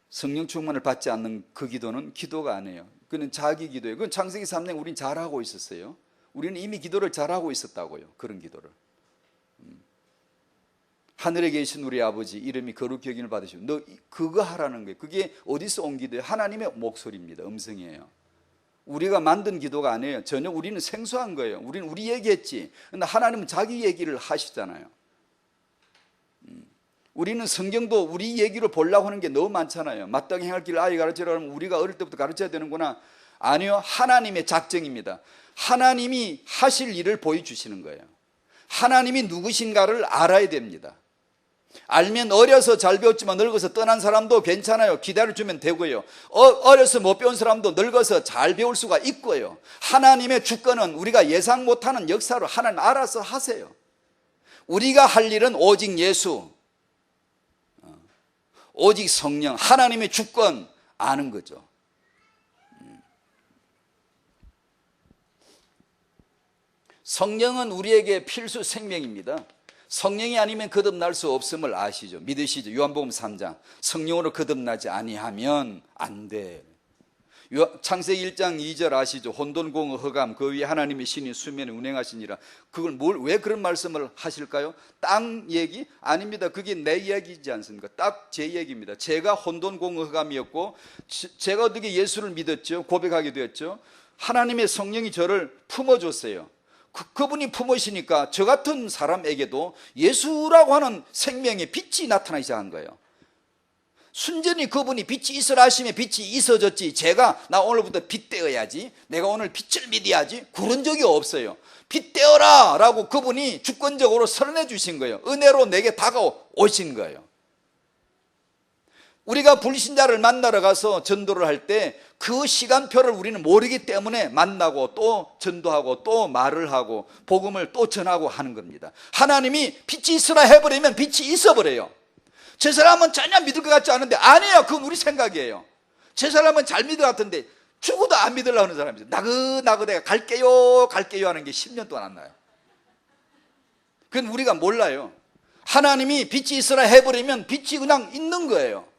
성령 충만을 받지 않는 그 기도는 기도가 아니에요. 그는 자기 기도예요. 그건 창세기 3년 우린 잘하고 있었어요. 우리는 이미 기도를 잘하고 있었다고요. 그런 기도를. 하늘에 계신 우리 아버지 이름이 거룩히 여김을 받으시고, 너 그거 하라는 거예요. 그게 어디서 온 기도예요? 하나님의 목소리입니다. 음성이에요. 우리가 만든 기도가 아니에요. 전혀 우리는 생소한 거예요. 우리는 우리 얘기했지. 근데 하나님은 자기 얘기를 하시잖아요. 우리는 성경도 우리 얘기를 보려고 하는 게 너무 많잖아요. 마땅히 행할 길을 아이 가르치라면 우리가 어릴 때부터 가르쳐야 되는구나. 아니요, 하나님의 작정입니다. 하나님이 하실 일을 보여주시는 거예요. 하나님이 누구신가를 알아야 됩니다. 알면 어려서 잘 배웠지만 늙어서 떠난 사람도 괜찮아요. 기다려주면 되고요. 어려서 못 배운 사람도 늙어서 잘 배울 수가 있고요. 하나님의 주권은 우리가 예상 못하는 역사로 하나님 알아서 하세요. 우리가 할 일은 오직 예수, 오직 성령, 하나님의 주권 아는 거죠. 성령은 우리에게 필수 생명입니다. 성령이 아니면 거듭날 수 없음을 아시죠? 믿으시죠? 요한복음 3장, 성령으로 거듭나지 아니하면 안 돼. 창세기 1장 2절 아시죠? 혼돈공허 허감, 그 위에 하나님의 신이 수면에 운행하시니라. 그걸 왜 그런 말씀을 하실까요? 땅 얘기? 아닙니다. 그게 내 이야기이지 않습니까? 딱 제 얘기입니다. 제가 혼돈공허 허감이었고, 제가 어떻게 예수를 믿었죠? 고백하게 되었죠? 하나님의 성령이 저를 품어줬어요. 그분이 품으시니까 저 같은 사람에게도 예수라고 하는 생명의 빛이 나타나기 시작한 거예요. 순전히 그분이 빛이 있으라 하시면 빛이 있어졌지, 제가 나 오늘부터 빛 떼어야지, 내가 오늘 빛을 믿어야지, 그런 적이 없어요. 빛 떼어라 라고 그분이 주권적으로 선언해 주신 거예요. 은혜로 내게 다가오신 거예요. 우리가 불신자를 만나러 가서 전도를 할 때 그 시간표를 우리는 모르기 때문에 만나고 또 전도하고 또 말을 하고 복음을 또 전하고 하는 겁니다. 하나님이 빛이 있으라 해버리면 빛이 있어버려요. 저 사람은 전혀 믿을 것 같지 않은데, 아니에요. 그건 우리 생각이에요. 저 사람은 잘 믿을 것 같은데 죽어도 안 믿으려고 하는 사람이죠. 나그 내가 갈게요 하는 게 10년 동안 안 나요. 그건 우리가 몰라요. 하나님이 빛이 있으라 해버리면 빛이 그냥 있는 거예요.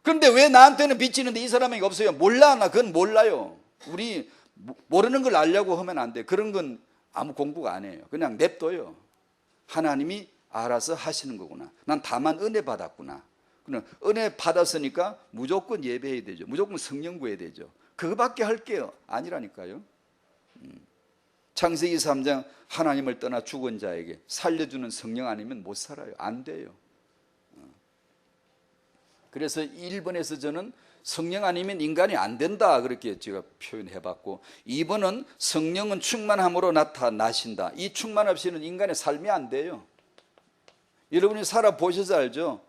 그런데 왜 나한테는 빛이 있는데 이 사람에게 없어요? 몰라. 나 그건 몰라요. 우리 모르는 걸 알려고 하면 안 돼. 그런 건 아무 공부가 아니에요. 그냥 냅둬요. 하나님이 알아서 하시는 거구나. 난 다만 은혜 받았구나. 그냥 은혜 받았으니까 무조건 예배해야 되죠. 무조건 성령 구해야 되죠. 그거밖에 할 게 아니라니까요. 창세기 3장, 하나님을 떠나 죽은 자에게 살려주는 성령 아니면 못 살아요. 안 돼요. 그래서 1번에서 저는 성령 아니면 인간이 안 된다, 그렇게 제가 표현해 봤고, 2번은 성령은 충만함으로 나타나신다. 이 충만 없이는 인간의 삶이 안 돼요. 여러분이 살아보셔서 알죠?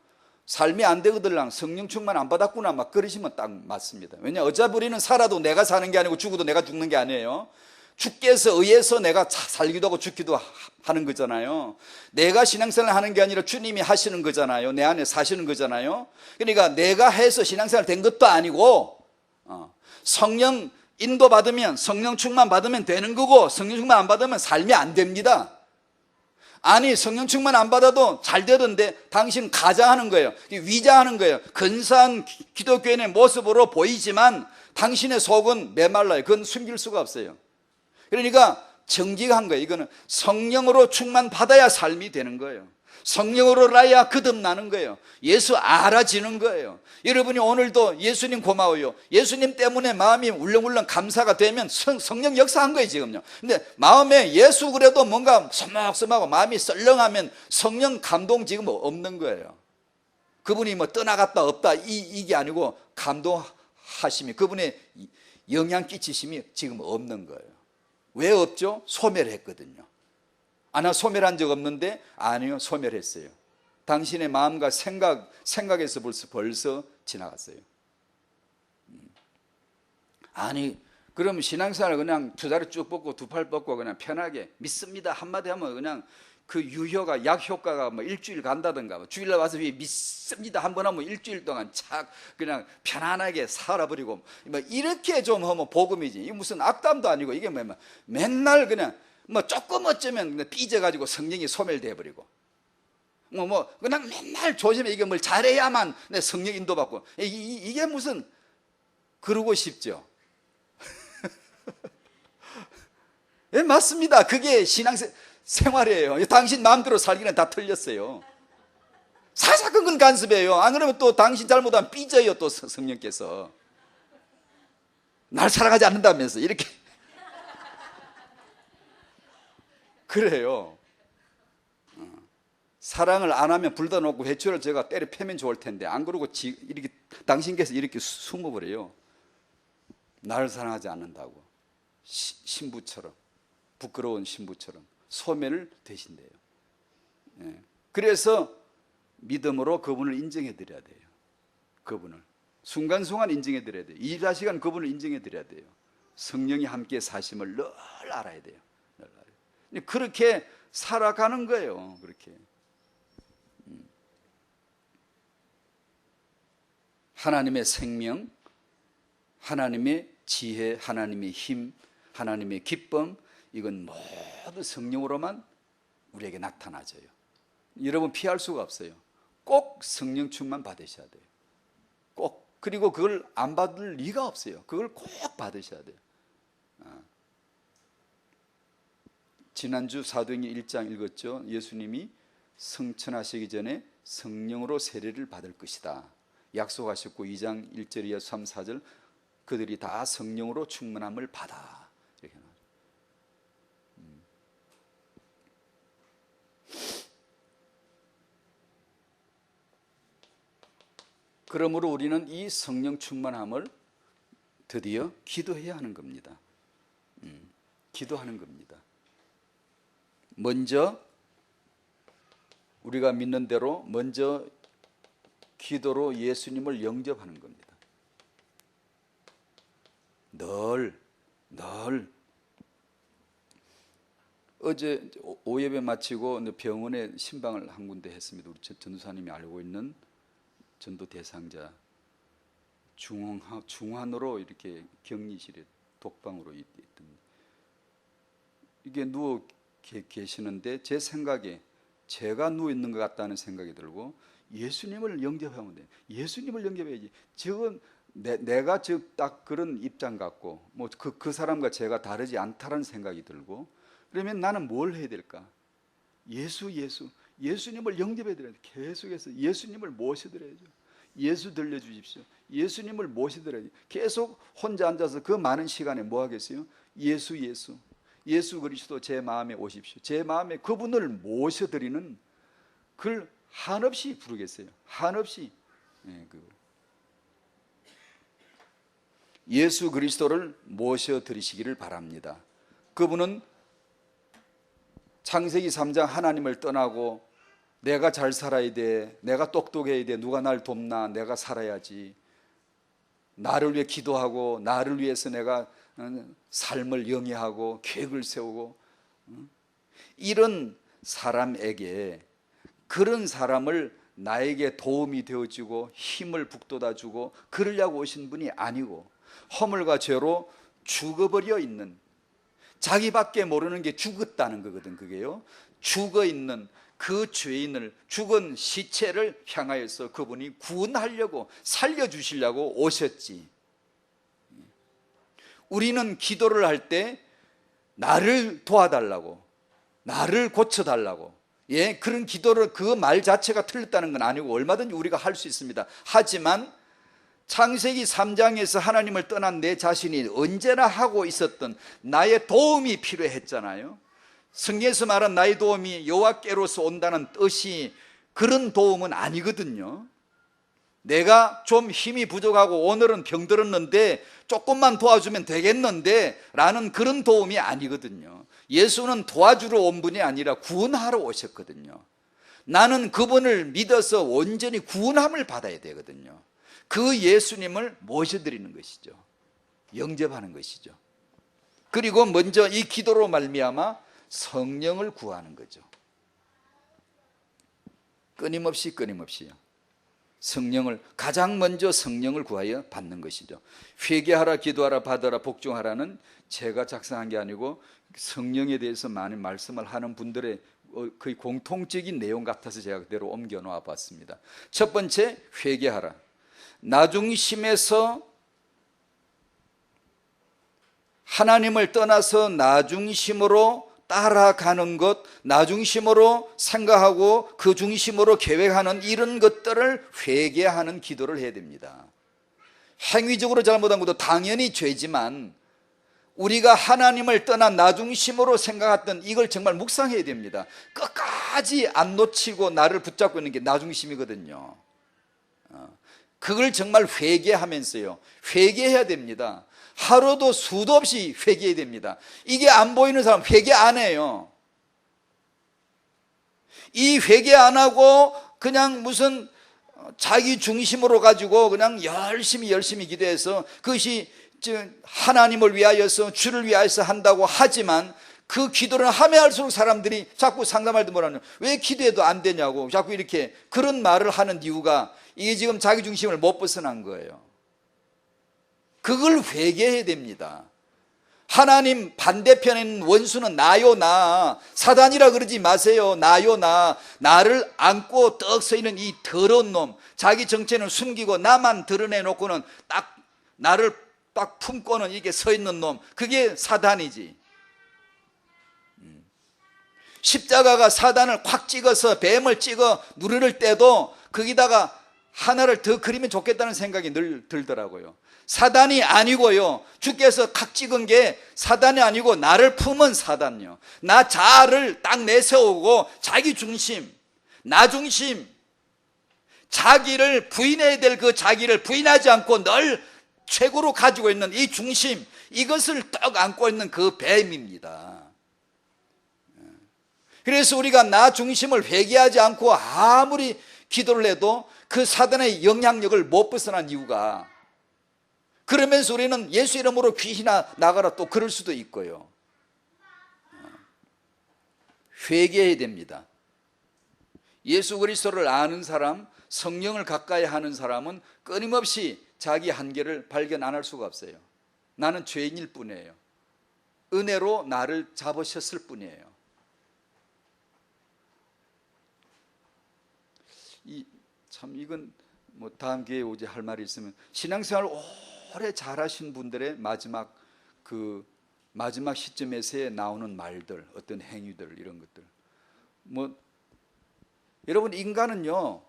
삶이 안 되거들랑 성령 충만 안 받았구나 막 그러시면 딱 맞습니다. 왜냐, 어차피 우리는 살아도 내가 사는 게 아니고 죽어도 내가 죽는 게 아니에요. 주께서 의해서 내가 살기도 하고 죽기도 하는 거잖아요. 내가 신앙생활을 하는 게 아니라 주님이 하시는 거잖아요. 내 안에 사시는 거잖아요. 그러니까 내가 해서 신앙생활 된 것도 아니고, 성령 인도 받으면, 성령 충만 받으면 되는 거고, 성령 충만 안 받으면 삶이 안 됩니다. 아니 성령 충만 안 받아도 잘 되던데 당신 가장하는 거예요. 위장하는 거예요. 근사한 기독교인의 모습으로 보이지만 당신의 속은 메말라요. 그건 숨길 수가 없어요. 그러니까 정직한 거예요. 이거는 성령으로 충만 받아야 삶이 되는 거예요. 성령으로 나야 거듭나는 거예요. 예수 알아지는 거예요. 여러분이 오늘도 예수님 고마워요. 예수님 때문에 마음이 울렁울렁 감사가 되면 성령 역사한 거예요 지금요. 근데 마음에 예수 그래도 뭔가 소먹소먹하고 마음이 썰렁하면 성령 감동 지금 없는 거예요. 그분이 뭐 떠나갔다 없다 이게 아니고 감동하심이, 그분의 영향 끼치심이 지금 없는 거예요. 왜 없죠? 소멸했거든요. 나 소멸한 적 없는데, 아니요, 소멸했어요. 당신의 마음과 생각에서 벌써 지나갔어요. 아니 그럼 신앙생활 그냥 두 다리 쭉 뻗고 두 팔 뻗고 그냥 편하게 믿습니다 한마디 하면 그냥 그 유효가 약효과가 뭐 일주일 간다든가, 주일날 와서 믿습니다 한번 하면 일주일 동안 착 그냥 편안하게 살아버리고, 뭐 이렇게 좀 하면 복음이지. 이게 무슨 악담도 아니고, 이게 뭐 맨날 그냥 뭐 조금 어쩌면 삐져가지고 성령이 소멸돼 버리고, 뭐 그냥 맨날 조심해, 이게 뭘 잘해야만 내 성령 인도받고, 이게 무슨, 그러고 싶죠. 예, 맞습니다. 그게 신앙생활이에요. 당신 마음대로 살기는 다 틀렸어요. 사사건건 간섭이에요. 안 그러면 또 당신 잘못하면 삐져요. 또 성령께서 날 사랑하지 않는다면서 이렇게 그래요. 사랑을 안 하면 불다 놓고 회초를 제가 때려 패면 좋을 텐데, 안 그러고 이렇게 당신께서 이렇게 숨어버려요. 나를 사랑하지 않는다고. 신부처럼, 부끄러운 신부처럼 소멸을 되신대요. 예. 그래서 믿음으로 그분을 인정해 드려야 돼요. 그분을 순간순간 인정해 드려야 돼요. 24시간 그분을 인정해 드려야 돼요. 성령이 함께 사심을 늘 알아야 돼요. 그렇게 살아가는 거예요. 그렇게 하나님의 생명, 하나님의 지혜, 하나님의 힘, 하나님의 기쁨, 이건 모두 성령으로만 우리에게 나타나져요. 여러분 피할 수가 없어요. 꼭 성령 충만 받으셔야 돼요. 꼭. 그리고 그걸 안 받을 리가 없어요. 그걸 꼭 받으셔야 돼요. 지난주 사도행전 1장 읽었죠. 예수님이 성천하시기 전에 성령으로 세례를 받을 것이다 약속하셨고, 2장 1절, 2절, 3, 4절 그들이 다 성령으로 충만함을 받아 이렇게 나와요. 그러므로 우리는 이 성령 충만함을 드디어 기도해야 하는 겁니다. 기도하는 겁니다. 먼저 우리가 믿는 대로 먼저 기도로 예수님을 영접하는 겁니다. 늘 어제 오예배 마치고 병원에 신방을 한 군데 했습니다. 우리 전도사님이 알고 있는 전도 대상자, 중환으로 이렇게 격리실에 독방으로 있던, 이게 누워 계시는데 제 생각에 제가 누워 있는 것 같다는 생각이 들고, 예수님을 영접하면 돼. 예수님을 영접해야지. 저건 내가 딱 그런 입장 같고, 뭐 그 사람과 제가 다르지 않다는 생각이 들고, 그러면 나는 뭘 해야 될까? 예수님을 영접해야 돼요. 계속해서 예수님을 모셔드려야죠. 예수 들려주십시오. 예수님을 모셔드려야죠. 계속 혼자 앉아서 그 많은 시간에 뭐 하겠어요? 예수 그리스도 제 마음에 오십시오. 제 마음에 그분을 모셔드리는, 그걸 한없이 부르겠어요. 한없이. 예수 그리스도를 모셔드리시기를 바랍니다. 그분은 창세기 3장 하나님을 떠나고 내가 잘 살아야 돼, 내가 똑똑해야 돼, 누가 날 돕나, 내가 살아야지, 나를 위해 기도하고 나를 위해서 내가 삶을 영위하고 계획을 세우고, 이런 사람에게, 그런 사람을 나에게 도움이 되어주고 힘을 북돋아주고 그러려고 오신 분이 아니고, 허물과 죄로 죽어버려 있는, 자기밖에 모르는 게 죽었다는 거거든. 그게요, 죽어 있는 그 죄인을, 죽은 시체를 향하여서 그분이 구원하려고, 살려주시려고 오셨지. 우리는 기도를 할 때 나를 도와달라고, 나를 고쳐달라고, 그런 기도를, 그 말 자체가 틀렸다는 건 아니고 얼마든지 우리가 할 수 있습니다. 하지만 창세기 3장에서 하나님을 떠난 내 자신이 언제나 하고 있었던 나의 도움이 필요했잖아요. 성경에서 말한 나의 도움이 여호와께로서 온다는 뜻이 그런 도움은 아니거든요. 내가 좀 힘이 부족하고 오늘은 병들었는데 조금만 도와주면 되겠는데 라는 그런 도움이 아니거든요. 예수는 도와주러 온 분이 아니라 구원하러 오셨거든요. 나는 그분을 믿어서 온전히 구원함을 받아야 되거든요. 그 예수님을 모셔드리는 것이죠. 영접하는 것이죠. 그리고 먼저 이 기도로 말미암아 성령을 구하는 거죠. 끊임없이요. 성령을, 가장 먼저 성령을 구하여 받는 것이죠. 회개하라, 기도하라, 받아라, 복종하라는 제가 작성한 게 아니고 성령에 대해서 많은 말씀을 하는 분들의 거의 공통적인 내용 같아서 제가 그대로 옮겨 놓아 봤습니다. 첫 번째, 회개하라. 나중심에서 하나님을 떠나서 나중심으로 따라가는 것, 나중심으로 생각하고 그 중심으로 계획하는 이런 것들을 회개하는 기도를 해야 됩니다. 행위적으로 잘못한 것도 당연히 죄지만 우리가 하나님을 떠나 나중심으로 생각했던 이걸 정말 묵상해야 됩니다. 끝까지 안 놓치고 나를 붙잡고 있는 게 나중심이거든요. 그걸 정말 회개하면서요, 회개해야 됩니다. 하루도 수도 없이 회개해야 됩니다. 이게 안 보이는 사람 회개 안 해요. 이 회개 안 하고 그냥 무슨 자기 중심으로 가지고 그냥 열심히 기도해서 그것이 하나님을 위하여서, 주를 위하여서 한다고 하지만 그 기도를 하면 할수록 사람들이 자꾸 상담할 때 뭐라는, 왜 기도해도 안 되냐고 자꾸 이렇게 그런 말을 하는 이유가 이게 지금 자기 중심을 못 벗어난 거예요. 그걸 회개해야 됩니다. 하나님 반대편에 있는 원수는 나요, 나. 사단이라 그러지 마세요. 나요, 나. 나를 안고 떡 서 있는 이 더러운 놈, 자기 정체는 숨기고 나만 드러내놓고는 딱 나를 딱 품고는 이게 서 있는 놈, 그게 사단이지. 십자가가 사단을 콱 찍어서 뱀을 찍어 누르를 때도 거기다가 하나를 더 그리면 좋겠다는 생각이 늘 들더라고요. 사단이 아니고요, 주께서 칵 찍은 게 사단이 아니고 나를 품은 사단요, 나 자아를 딱 내세우고 자기 중심, 나 중심, 자기를 부인해야 될 그 자기를 부인하지 않고 늘 최고로 가지고 있는 이 중심, 이것을 딱 안고 있는 그 뱀입니다. 그래서 우리가 나 중심을 회개하지 않고 아무리 기도를 해도 그 사단의 영향력을 못 벗어난 이유가, 그러면서 우리는 예수 이름으로 귀신아 나가라 또 그럴 수도 있고요. 회개해야 됩니다. 예수 그리스도를 아는 사람, 성령을 가까이 하는 사람은 끊임없이 자기 한계를 발견 안 할 수가 없어요. 나는 죄인일 뿐이에요. 은혜로 나를 잡으셨을 뿐이에요. 이건 뭐 다음 기회에 오지 할 말이 있으면, 신앙생활 오래 잘하신 분들의 마지막 시점에서 나오는 말들, 어떤 행위들, 이런 것들. 여러분, 인간은요,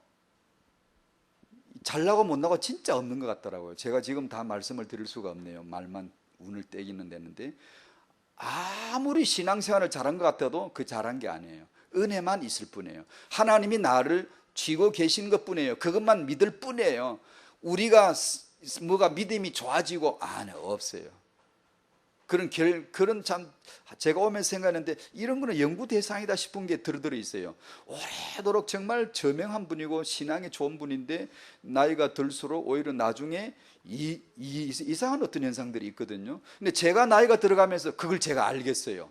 잘나고 못나고 진짜 없는 것 같더라고요. 제가 지금 다 말씀을 드릴 수가 없네요. 말만 운을 떼기는 되는데, 아무리 신앙생활을 잘한 것 같아도 그 잘한 게 아니에요. 은혜만 있을 뿐이에요. 하나님이 나를 쥐고 계신 것 뿐이에요. 그것만 믿을 뿐이에요. 우리가 뭐가 믿음이 좋아지고 없어요. 그런 참 제가 오면서 생각했는데, 이런 거는 연구 대상이다 싶은 게 들어 있어요. 오래도록 정말 저명한 분이고 신앙이 좋은 분인데 나이가 들수록 오히려 나중에 이상한 어떤 현상들이 있거든요. 근데 제가 나이가 들어가면서 그걸 제가 알겠어요.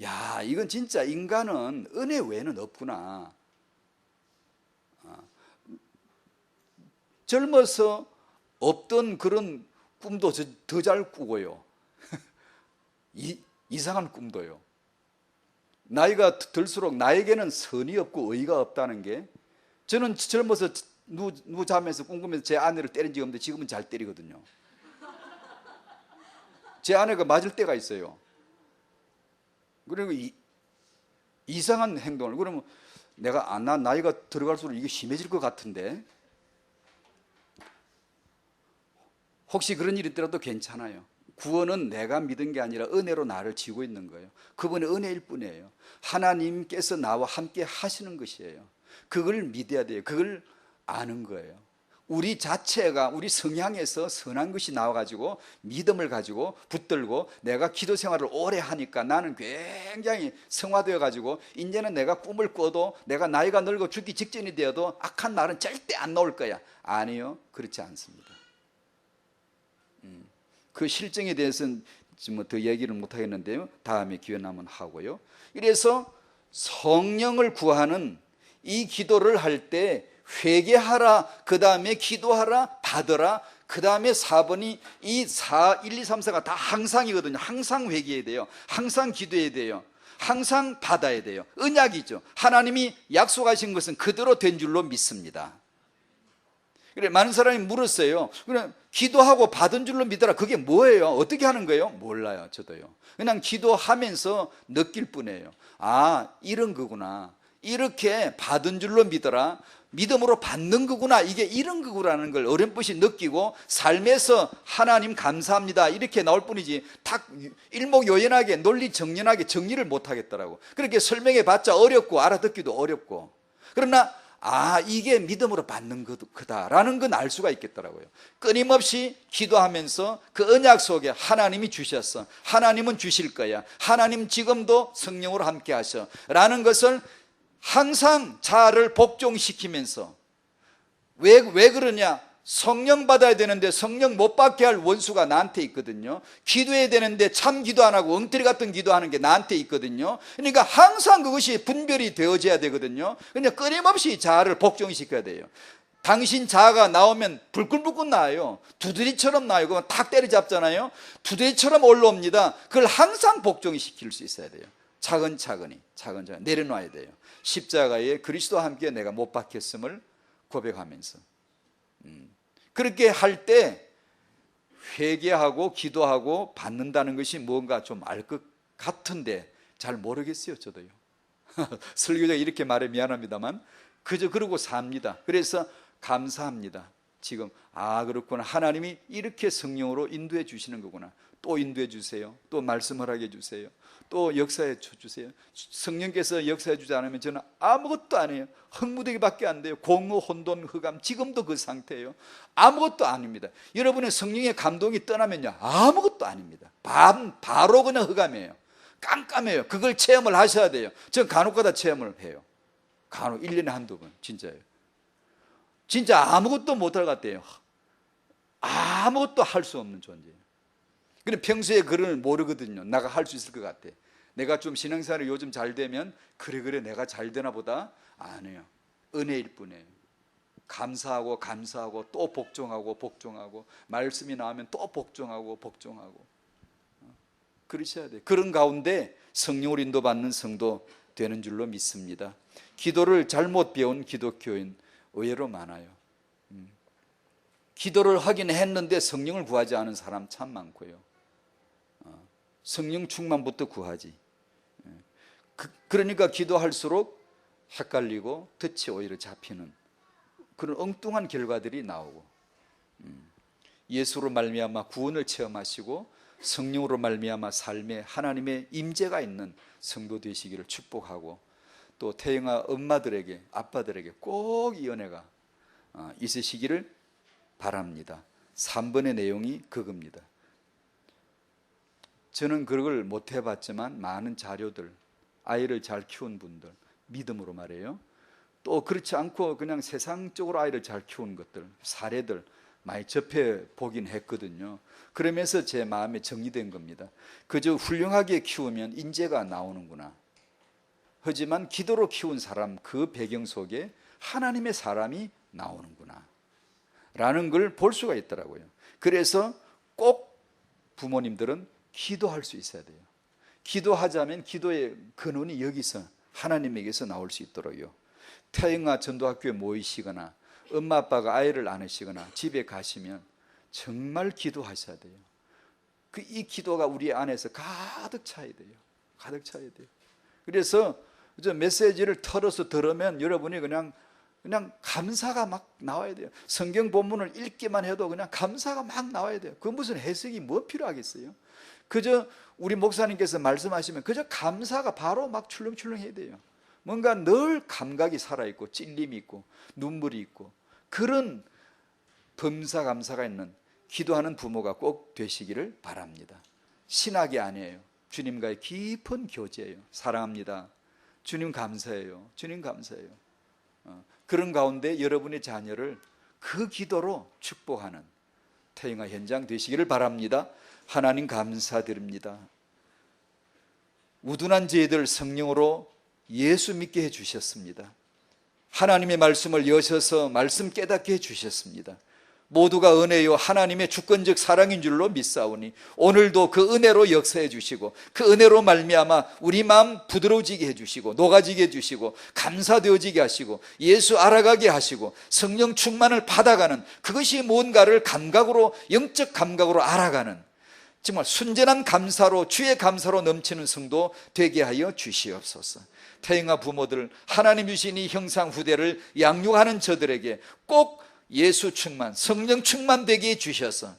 야, 이건 진짜 인간은 은혜 외에는 없구나. 젊어서 없던 그런 꿈도 더 잘 꾸고요. 이상한 꿈도요. 나이가 들수록 나에게는 선이 없고 의의가 없다는 게, 저는 젊어서 누구 잠에서 꿈꾸면서 제 아내를 때린 적이 없는데 지금은 잘 때리거든요. 제 아내가 맞을 때가 있어요. 그리고 이상한 행동을, 그러면 내가 나 나이가 들어갈수록 이게 심해질 것 같은데, 혹시 그런 일이 있더라도 괜찮아요. 구원은 내가 믿은 게 아니라 은혜로 나를 지고 있는 거예요. 그분의 은혜일 뿐이에요. 하나님께서 나와 함께 하시는 것이에요. 그걸 믿어야 돼요. 그걸 아는 거예요. 우리 자체가, 우리 성향에서 선한 것이 나와가지고 믿음을 가지고 붙들고 내가 기도 생활을 오래 하니까 나는 굉장히 성화되어 가지고 이제는 내가 꿈을 꿔도 내가 나이가 늙어 죽기 직전이 되어도 악한 날은 절대 안 나올 거야. 아니요, 그렇지 않습니다. 그 실정에 대해서는 뭐 더 얘기를 못 하겠는데요, 다음에 기회 나면 하고요. 그래서 성령을 구하는 이 기도를 할 때 회개하라, 그 다음에 기도하라, 받으라, 그 다음에 4번이 이 1, 2, 3, 4가 다 항상이거든요. 항상 회개해야 돼요. 항상 기도해야 돼요. 항상 받아야 돼요. 언약이죠. 하나님이 약속하신 것은 그대로 된 줄로 믿습니다. 그래, 많은 사람이 물었어요. 그냥 기도하고 받은 줄로 믿어라. 그게 뭐예요? 어떻게 하는 거예요? 몰라요. 저도요. 그냥 기도하면서 느낄 뿐이에요. 아, 이런 거구나. 이렇게 받은 줄로 믿어라. 믿음으로 받는 거구나. 이게 이런 거구나라는 걸 어렴풋이 느끼고 삶에서 하나님 감사합니다 이렇게 나올 뿐이지, 딱 일목요연하게 논리정연하게 정리를 못 하겠더라고. 그렇게 설명해 봤자 어렵고 알아듣기도 어렵고. 그러나 이게 믿음으로 받는 거다라는 건 알 수가 있겠더라고요. 끊임없이 기도하면서 그 언약 속에 하나님이 주셨어, 하나님은 주실 거야, 하나님 지금도 성령으로 함께 하셔 라는 것을 항상 자아를 복종시키면서, 왜 그러냐? 성령 받아야 되는데 성령 못 받게 할 원수가 나한테 있거든요. 기도해야 되는데 참 기도 안 하고 엉터리 같은 기도하는 게 나한테 있거든요. 그러니까 항상 그것이 분별이 되어져야 되거든요. 그냥 끊임없이 자아를 복종시켜야 돼요. 당신 자아가 나오면 불끈불끈 나와요. 두드리처럼 나와요. 그건 탁 때려잡잖아요. 두드리처럼 올라옵니다. 그걸 항상 복종시킬 수 있어야 돼요. 차근차근히 내려놔야 돼요. 십자가에 그리스도와 함께 내가 못 박혔음을 고백하면서, 그렇게 할 때 회개하고 기도하고 받는다는 것이 뭔가 좀 알 것 같은데 잘 모르겠어요. 저도요. 설교자가 이렇게 말해 미안합니다만 그저 그러고 삽니다. 그래서 감사합니다. 지금 그렇구나, 하나님이 이렇게 성령으로 인도해 주시는 거구나. 또 인도해 주세요. 또 말씀을 하게 해주세요. 또 역사해 주세요. 성령께서 역사해 주지 않으면 저는 아무것도 안 해요. 흙무더기밖에 안 돼요. 공허, 혼돈, 흑암, 지금도 그 상태예요. 아무것도 아닙니다. 여러분의 성령의 감동이 떠나면요, 아무것도 아닙니다. 바로 그냥 흑암이에요. 깜깜해요. 그걸 체험을 하셔야 돼요. 전 간혹가다 체험을 해요. 간혹 1년에 한두 번. 진짜예요. 진짜 아무것도 못할 것 같아요. 아무것도 할 수 없는 존재예요. 근데 평소에 그걸 모르거든요. 내가 할 수 있을 것 같아. 내가 좀 신앙생활이 요즘 잘 되면 그래 내가 잘 되나 보다. 아니에요. 은혜일 뿐이에요. 감사하고 또 복종하고 말씀이 나오면 또 복종하고 그러셔야 돼요. 그런 가운데 성령으로 인도받는 성도 되는 줄로 믿습니다. 기도를 잘못 배운 기독교인 의외로 많아요. 기도를 하긴 했는데 성령을 구하지 않은 사람 참 많고요. 성령 충만부터 구하지. 그러니까 기도할수록 헷갈리고 덫이 오히려 잡히는 그런 엉뚱한 결과들이 나오고, 예수로 말미암아 구원을 체험하시고 성령으로 말미암아 삶에 하나님의 임재가 있는 성도 되시기를 축복하고, 또 태영아 엄마들에게, 아빠들에게 꼭 이 은혜가 있으시기를 바랍니다. 3번의 내용이 그겁니다. 저는 그걸 못 해봤지만 많은 자료들, 아이를 잘 키운 분들, 믿음으로 말해요, 또 그렇지 않고 그냥 세상적으로 아이를 잘 키운 것들, 사례들 많이 접해보긴 했거든요. 그러면서 제 마음에 정리된 겁니다. 그저 훌륭하게 키우면 인재가 나오는구나. 하지만 기도로 키운 사람, 그 배경 속에 하나님의 사람이 나오는구나 라는 걸 볼 수가 있더라고요. 그래서 꼭 부모님들은 기도할 수 있어야 돼요. 기도하자면 기도의 근원이 여기서 하나님에게서 나올 수 있도록요. 태영아 전도학교에 모이시거나 엄마 아빠가 아이를 안으시거나 집에 가시면 정말 기도하셔야 돼요. 이 기도가 우리 안에서 가득 차야 돼요. 가득 차야 돼요. 그래서 저 메시지를 털어서 들으면 여러분이 그냥 감사가 막 나와야 돼요. 성경 본문을 읽기만 해도 그냥 감사가 막 나와야 돼요. 그 무슨 해석이 뭐 필요하겠어요? 그저 우리 목사님께서 말씀하시면 그저 감사가 바로 막 출렁출렁 해야 돼요. 뭔가 늘 감각이 살아있고 찔림이 있고 눈물이 있고 그런 범사감사가 있는 기도하는 부모가 꼭 되시기를 바랍니다. 신학이 아니에요. 주님과의 깊은 교제예요. 사랑합니다. 주님 감사해요. 주님 감사해요. 그런 가운데 여러분의 자녀를 그 기도로 축복하는 태영아 현장 되시기를 바랍니다. 하나님 감사드립니다. 우둔한 저희들 성령으로 예수 믿게 해주셨습니다. 하나님의 말씀을 여셔서 말씀 깨닫게 해주셨습니다. 모두가 은혜요 하나님의 주권적 사랑인 줄로 믿사오니 오늘도 그 은혜로 역사해 주시고 그 은혜로 말미암아 우리 마음 부드러워지게 해주시고 녹아지게 해주시고 감사되어지게 하시고 예수 알아가게 하시고 성령 충만을 받아가는 그것이 뭔가를 감각으로 영적 감각으로 알아가는 정말 순전한 감사로 주의 감사로 넘치는 성도 되게 하여 주시옵소서. 태영아 부모들 하나님 주신 이 형상 후대를 양육하는 저들에게 꼭 예수 충만, 성령 충만되게 해주셔서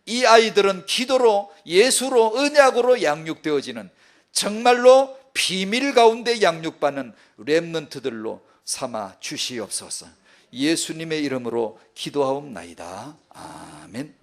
이 아이들은 기도로 예수로 언약으로 양육되어지는 정말로 비밀 가운데 양육받는 렘넌트들로 삼아 주시옵소서. 예수님의 이름으로 기도하옵나이다. 아멘.